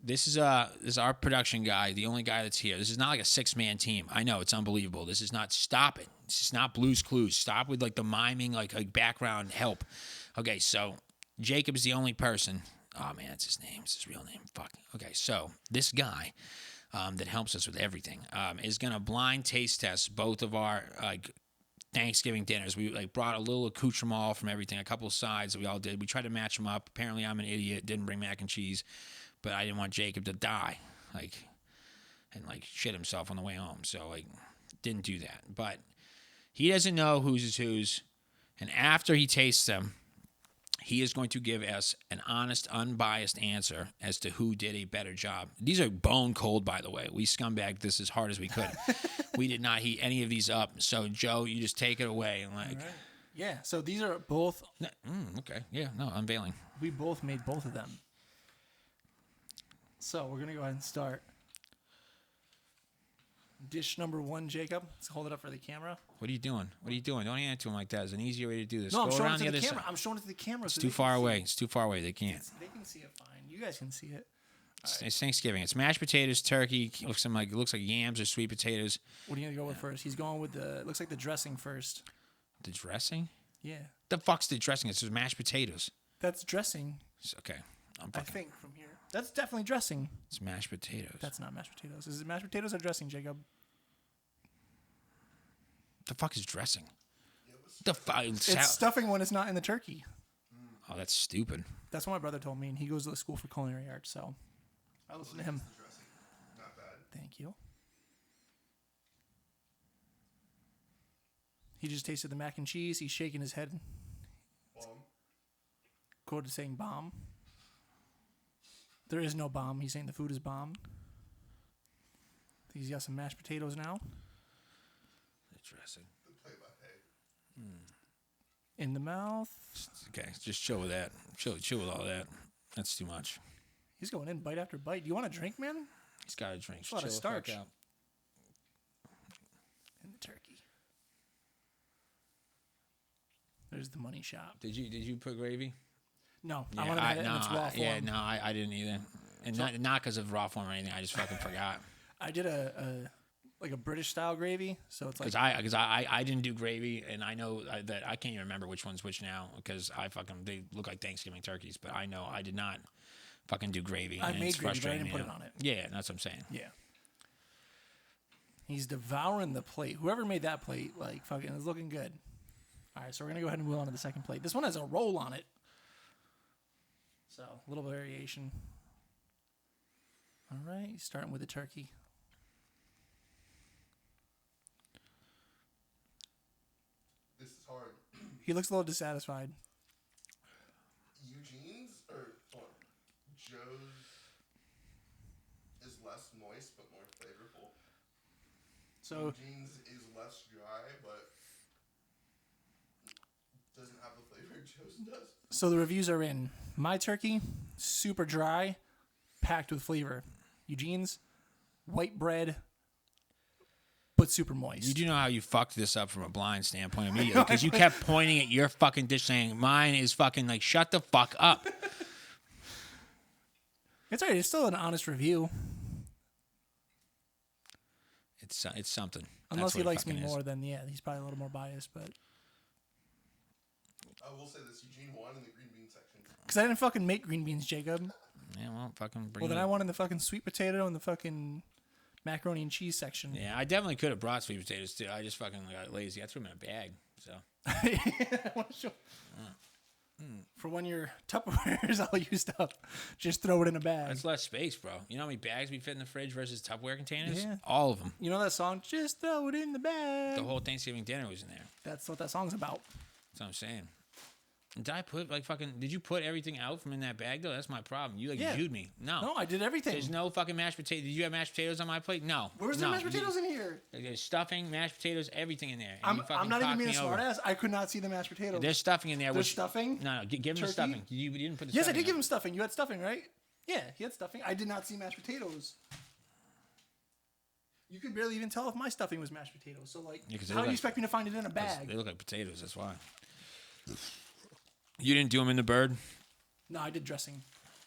this is our production guy, the only guy that's here. This is not like a 6-man team. I know it's unbelievable. This is not. Stop it. This is not Blue's Clues. Stop with like the miming, like background help. Okay, so Jacob is the only person. Oh man, it's his name. It's his real name. Fuck. Okay, so this guy that helps us with everything is gonna blind taste test both of our Thanksgiving dinners. We brought a little accoutrement from everything, a couple of sides that we all did. We tried to match them up. Apparently, I'm an idiot. Didn't bring mac and cheese, but I didn't want Jacob to die, and shit himself on the way home. So didn't do that. But he doesn't know whose is whose, and after he tastes them, he is going to give us an honest, unbiased answer as to who did a better job. These are bone cold, by the way. We scumbagged this as hard as we could. We did not heat any of these up. So, Joe, you just take it away. And right. Yeah, so these are both... okay. Yeah, no, unveiling. We both made both of them. So, we're going to go ahead and start. Dish number 1, Jacob. Let's hold it up for the camera. What are you doing? Don't hand it to him like that. There's an easier way to do this. No, Go I'm showing around it to the other camera. side. I'm showing it to the camera. It's too far away. It's too far away. They can't. They can see it fine. You guys can see it. It's Thanksgiving. It's mashed potatoes, turkey. Looks like yams or sweet potatoes. What are you going to go with first? He's going with looks like the dressing first. The dressing? Yeah. The fuck's the dressing? It's just mashed potatoes. That's dressing. Okay. I think from here. That's definitely dressing. It's mashed potatoes. That's not mashed potatoes. Is it mashed potatoes or dressing, Jacob? The fuck is dressing? The fuck? It's stuffing when it's not in the turkey. Oh, that's stupid. That's what my brother told me, and he goes to the school for culinary arts, so I listen to him. Not bad. Thank you. He just tasted the mac and cheese. He's shaking his head. Quoted saying bomb. There is no bomb. He's saying the food is bomb. He's got some mashed potatoes now. Dressing. The play-by-play. In the mouth. Okay, just chill with that. Chill with all that. That's too much. He's going in bite after bite. Do you want a drink, man? He's got a drink. It's a lot of starch. Out. In the turkey. There's the money shop. Did you put gravy? No, Yeah, I want to have it in its raw form. Yeah, no, I didn't either. And so, not because of raw form or anything. I just fucking forgot. I did a British style gravy, so it's like because I didn't do gravy, and I know that I can't even remember which one's which now because they look like Thanksgiving turkeys, but I know I did not fucking do gravy. I and made it's gravy, but I frustrating didn't put me it now. on it. Yeah, that's what I'm saying. Yeah. He's devouring the plate. Whoever made that plate, fucking is looking good. All right, so we're gonna go ahead and move on to the second plate. This one has a roll on it, so a little variation. All right, starting with the turkey. This is hard. He looks a little dissatisfied. Eugene's or Joe's is less moist but more flavorful. So Eugene's is less dry but doesn't have the flavor Joe's does. So the reviews are in. My turkey, super dry, packed with flavor. Eugene's, white bread, but super moist. You do know how you fucked this up from a blind standpoint immediately because you kept pointing at your fucking dish saying mine is fucking shut the fuck up. It's alright. It's still an honest review. It's something. Unless That's he what it likes me fucking is. more, then yeah, he's probably a little more biased. But I will say this: Eugene won in the green bean section. because I didn't fucking make green beans, Jacob. Yeah, well, fucking bring Well, then it I up. won in the fucking sweet potato and the fucking macaroni and cheese section. Yeah, I definitely could have brought sweet potatoes too. I just fucking got lazy. I threw them in a bag. So I wanna show- For when your Tupperware is all used up, just throw it in a bag. that's less space, bro. You know how many bags we fit in the fridge versus Tupperware containers? Yeah. All of them. You know that song? Just throw it in the bag. The whole Thanksgiving dinner was in there. That's what that song's about. That's what I'm saying. Did I put did you put everything out from in that bag though? That's my problem. You Yeah. viewed me. No. No, I did everything. There's no fucking mashed potatoes. Did you have mashed potatoes on my plate? No. Where's the No. mashed potatoes in here? There's stuffing, mashed potatoes, everything in there. And you I'm fucking not even cocked being a me over. smartass. I could not see the mashed potatoes. There's stuffing in there. There's which, stuffing? No, give him the Turkey? stuffing. You didn't put the Yes, I stuffing did in. give him stuffing. You had stuffing, right? Yeah, he had stuffing. I did not see mashed potatoes. You could barely even tell if my stuffing was mashed potatoes. So, Yeah, 'cause they how look do you like- expect me to find it in a bag? They look like potatoes. That's why. You didn't do them in the bird? No, I did dressing.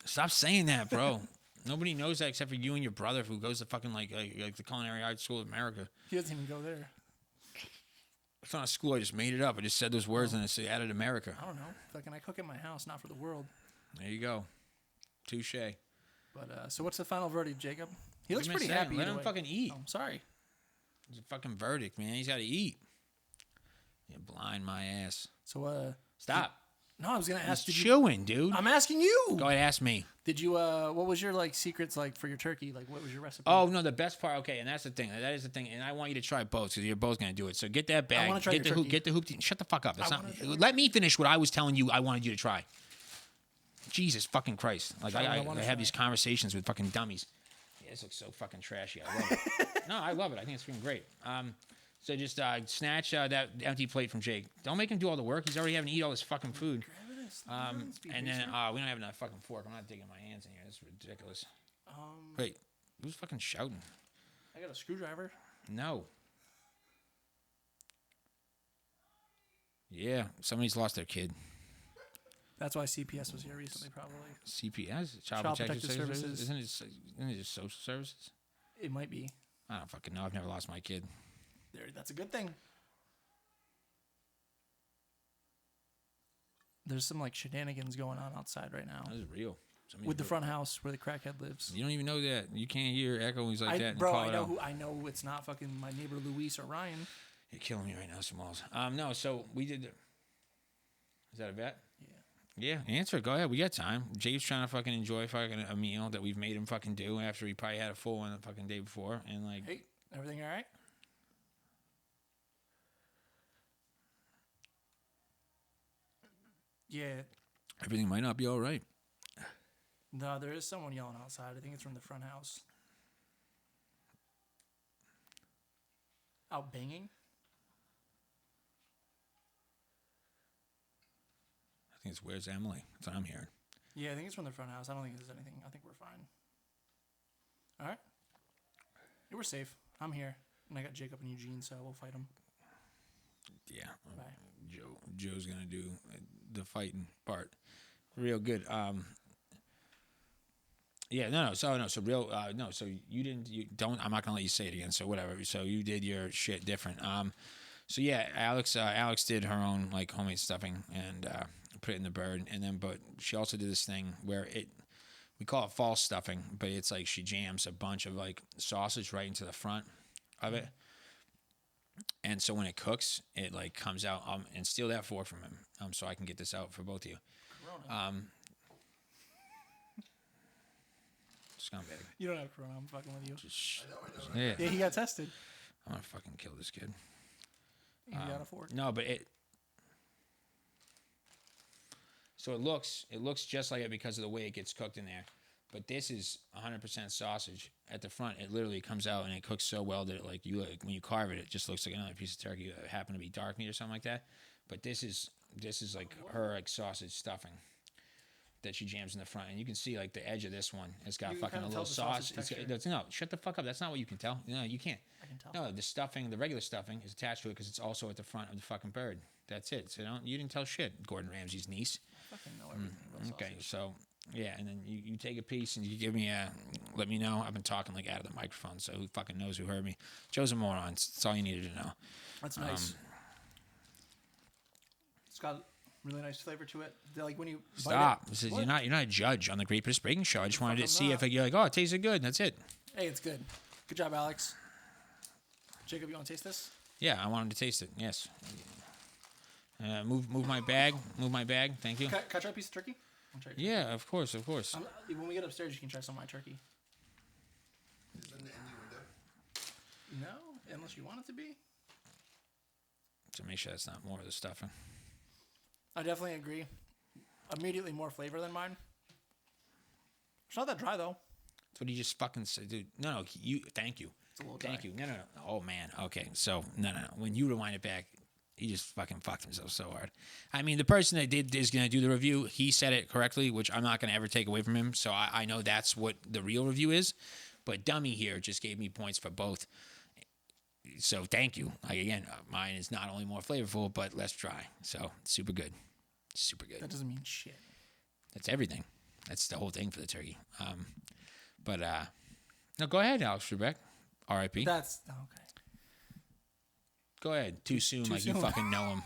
Stop saying that, bro. Nobody knows that except for you and your brother who goes to fucking like the Culinary Arts School of America. He doesn't even go there. It's not a school. I just made it up. I just said those words and I added America. I don't know. Fucking, I cook at my house, not for the world. There you go. Touche. But so what's the final verdict, Jacob? He looks What am I pretty saying? happy. Let either him way. fucking eat. Oh, I'm sorry. It's a fucking verdict, man. He's got to eat. You blind my ass. So Stop. no, I was gonna ask. He's Did chewing, dude. I'm asking you. Go ahead, ask me. Did you what was your like secrets like for your turkey? Like what was your recipe? Oh no, the best part. Okay, and that's the thing. That is the thing, and I want you to try both because you're both gonna do it. So get that bag. wanna try Get the your hoop. turkey. Get the hoop. Shut the fuck up. That's I not. wanna try- Let me finish what I was telling you. I wanted you to try. Jesus fucking Christ! Like Try what I I wanna have try. these conversations with fucking dummies. Yeah, this looks so fucking trashy. I love it. No, I love it. I think it's freaking great. So just snatch that empty plate from Jake. Don't make him do all the work. He's already having to eat all this fucking food. Grab this. And then we don't have enough fucking fork. I'm not digging my hands in here. This is ridiculous. Wait, who's fucking shouting? I got a screwdriver. No. Yeah, somebody's lost their kid. That's why CPS was here recently, probably. CPS, Child Child Protective Protective Services. Services. Isn't it just social services? It might be. I don't fucking know. I've never lost my kid. There, that's a good thing. There's some like shenanigans going on outside right now That is real. Somebody's with the real. front house where the crackhead lives. You don't even know that. You can't hear echoes like that and Bro, call it out. I know it's not fucking my neighbor Luis or Ryan. You're killing me right now, Smalls. No, so we did. Is that a bet? Yeah. Yeah, answer it. Go ahead. We got time. Jake's trying to fucking enjoy fucking a meal that we've made him fucking do after he probably had a full one the fucking day before. And like, Hey, everything all right? Yeah. everything might not be all right. No, there is someone yelling outside. I think it's from the front house. Out banging? I think it's Where's Emily? That's what I'm hearing. Yeah, I think it's from the front house. I don't think there's anything. I think we're fine. All right. Yeah, we're safe. I'm here. And I got Jacob and Eugene, so we'll fight them. Yeah. Bye. Joe's going to do the fighting part. Real good. Yeah, so you don't, I'm not going to let you say it again, so whatever. So you did your shit different. So yeah, Alex did her own like homemade stuffing and put it in the bird, and then but she also did this thing where we call it false stuffing, but it's like she jams a bunch of like sausage right into the front of it, and so when it cooks, it like comes out. And steal that fork from him, so I can get this out for both of you. Corona. Scumbag. You don't have Corona. I'm fucking with you. I know. Yeah, Yeah, he got tested. I'm gonna fucking kill this kid. He got a fork. No, but so it looks just like it because of the way it gets cooked in there. But this is 100% sausage at the front. It literally comes out and it cooks so well that when you carve it, it just looks like another piece of turkey that happened to be dark meat or something like that. But this is like her like sausage stuffing that she jams in the front, and you can see like the edge of this one. It's got You can fucking a kinda little tell the sausage sauce. texture. No, shut the fuck up. That's not what you can tell. No, you can't. I can tell. No, the stuffing, the regular stuffing, is attached to it because it's also at the front of the fucking bird. That's it. So you didn't tell shit, Gordon Ramsay's niece. I fucking know everything about Okay, sausage. so yeah, and then you take a piece and you give me let me know. I've been talking like out of the microphone, so who fucking knows who heard me? Joe's a moron. That's all you needed to know. That's nice. It's got really nice flavor to it. They're like when you bite Stop. it- This is, What? you're not a judge on the Great British Baking Show. I just wanted to I'm see if not. you're like, oh, it tasted good. That's it. Hey, it's good. Good job, Alex. Jacob, you want to taste this? Yeah, I wanted to taste it. Yes. Move my bag. Move my bag. Thank you. Can I try a piece of turkey? I'll try a piece. Yeah, of course. When we get upstairs, you can try some of my turkey. Is it an innuendo? No, unless you want it to be. So make sure that's not more of the stuffing. I definitely agree. Immediately more flavor than mine. It's not that dry though. That's what he just fucking said, dude. No, you. Thank you. It's a little Thank dry. you. No. Oh man. Okay. So no. When you rewind it back, he just fucking fucked himself so hard. I mean, the person that is gonna do the review, he said it correctly, which I'm not gonna ever take away from him. So I know that's what the real review is. But dummy here just gave me points for both. So thank you. Like again, mine is not only more flavorful but less dry. So super good. Super good. That doesn't mean shit. That's everything. That's the whole thing for the turkey. But no, go ahead, Alex Trebek. R.I.P. That's okay. Go ahead. Too soon, like soon. you fucking know him.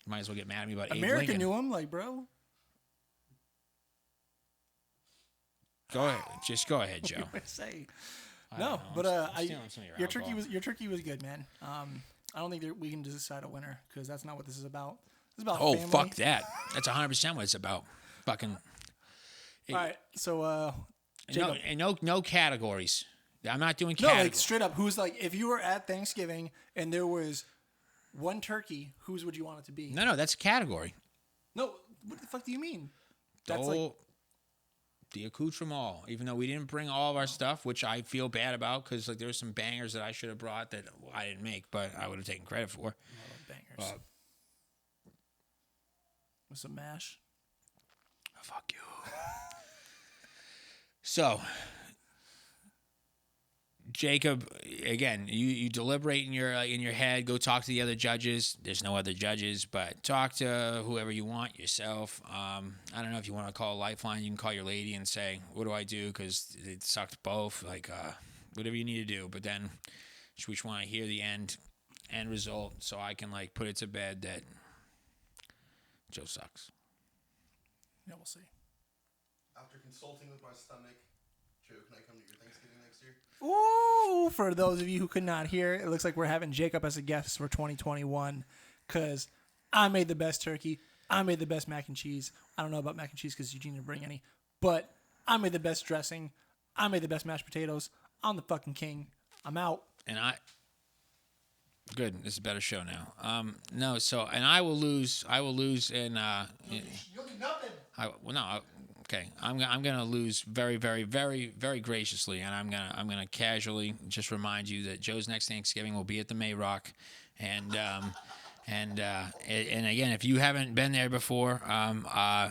Might as well get mad at me about Abe America Lincoln. knew him, like, bro. Go ahead. Just go ahead, Joe. What do I say? I No, don't know. but I'm stealing some of your turkey alcohol. was good, man. I don't think we can decide a winner because that's not what this is about. It's about Oh, family. fuck that. That's 100% what it's about. Fucking. All right, so Jacob. No categories. I'm not doing No, categories. like straight up, who's like, if you were at Thanksgiving and there was one turkey, whose would you want it to be? No, that's a category. No, what the fuck do you mean? That's like, The accoutrement. Even though we didn't bring all of our stuff, which I feel bad about because like there were some bangers that I should have brought that I didn't make, but I would have taken credit for. bangers. With some mash. Fuck you. So, Jacob, again, you deliberate in your head. Go talk to the other judges. There's no other judges, but talk to whoever you want yourself. I don't know if you want to call a lifeline. You can call your lady and say, "What do I do?" Because it sucked both. Like whatever you need to do. But then, we just want to hear the end result, so I can like put it to bed that Joe sucks. Yeah, we'll see. After consulting with my stomach, Joe, can I come to your Thanksgiving next year? Ooh, for those of you who could not hear, it looks like we're having Jacob as a guest for 2021 because I made the best turkey. I made the best mac and cheese. I don't know about mac and cheese because Eugene didn't bring any, but I made the best dressing. I made the best mashed potatoes. I'm the fucking king. I'm out. Good. This is a better show now. No. So, and I will lose. You'll do nothing. Okay. I'm gonna lose very, very, very, very graciously, and I'm gonna casually just remind you that Joe's next Thanksgiving will be at the Mayrock, and again, if you haven't been there before,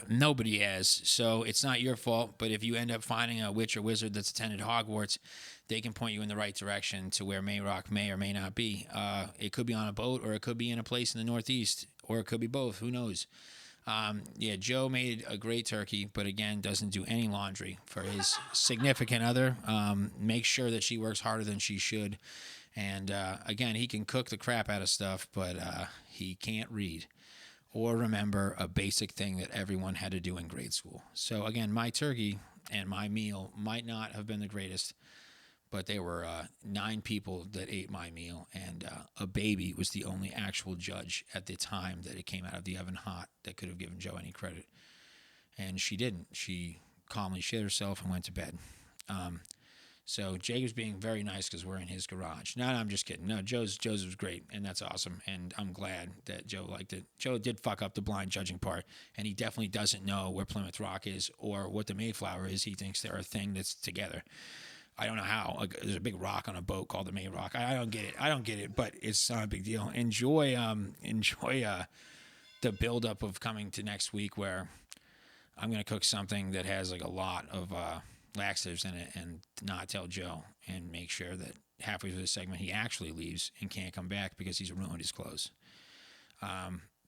nobody has, so it's not your fault. But if you end up finding a witch or wizard that's attended Hogwarts, they can point you in the right direction to where Mayrock may or may not be. It could be on a boat, or it could be in a place in the Northeast, or it could be both. Who knows? Joe made a great turkey, but again, doesn't do any laundry for his significant other. Makes sure that she works harder than she should. And again, he can cook the crap out of stuff, but he can't read or remember a basic thing that everyone had to do in grade school. So again, my turkey and my meal might not have been the greatest, but there were 9 people that ate my meal, and a baby was the only actual judge at the time that it came out of the oven hot that could have given Joe any credit. And she didn't. She calmly shit herself and went to bed. So Jacob's being very nice because we're in his garage. No, I'm just kidding. No, Joe's was great, and that's awesome, and I'm glad that Joe liked it. Joe did fuck up the blind judging part, and he definitely doesn't know where Plymouth Rock is or what the Mayflower is. He thinks they're a thing that's together. I don't know how. Like, there's a big rock on a boat called the May Rock. I don't get it. But it's not a big deal. Enjoy the buildup of coming to next week, where I'm gonna cook something that has like a lot of laxatives in it, and not tell Joe, and make sure that halfway through the segment he actually leaves and can't come back because he's ruined his clothes.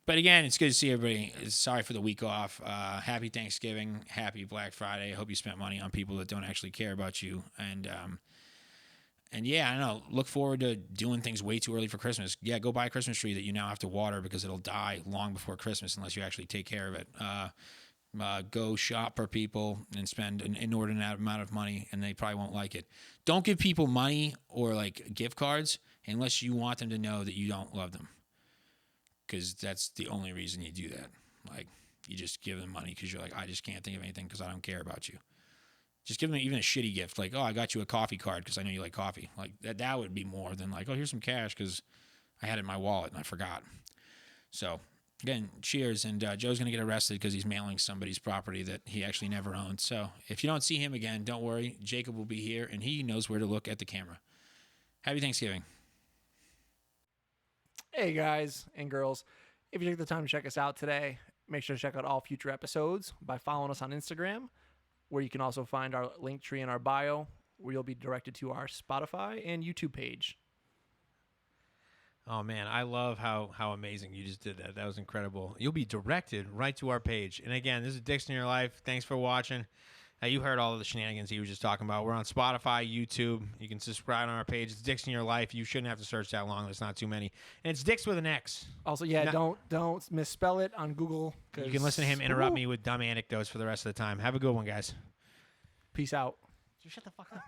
But again, it's good to see everybody. Sorry for the week off. Happy Thanksgiving. Happy Black Friday. I hope you spent money on people that don't actually care about you. And yeah, I don't know. Look forward to doing things way too early for Christmas. Yeah, go buy a Christmas tree that you now have to water because it'll die long before Christmas unless you actually take care of it. Go shop for people and spend an inordinate amount of money, and they probably won't like it. Don't give people money or like gift cards unless you want them to know that you don't love them. Because that's the only reason you do that. Like, you just give them money because you're like, I just can't think of anything because I don't care about you. Just give them even a shitty gift. Like, oh, I got you a coffee card because I know you like coffee. Like, that would be more than like, oh, here's some cash because I had it in my wallet and I forgot. So, again, cheers. And Joe's going to get arrested because he's mailing somebody's property that he actually never owned. So, if you don't see him again, don't worry. Jacob will be here, and he knows where to look at the camera. Happy Thanksgiving. Hey guys and girls, if you took the time to check us out today, make sure to check out all future episodes by following us on Instagram, where you can also find our link tree in our bio, where you'll be directed to our Spotify and YouTube page. Oh, man, I love how amazing you just did that. That was incredible. You'll be directed right to our page. And again, this is Dicks in Your Life. Thanks for watching. You heard all of the shenanigans he was just talking about. We're on Spotify, YouTube. You can subscribe on our page. It's Dicks in Your Life. You shouldn't have to search that long. There's not too many. And it's Dicks with an X. Also, yeah, don't misspell it on Google. You can listen to him interrupt me with dumb anecdotes for the rest of the time. Have a good one, guys. Peace out. Shut the fuck up.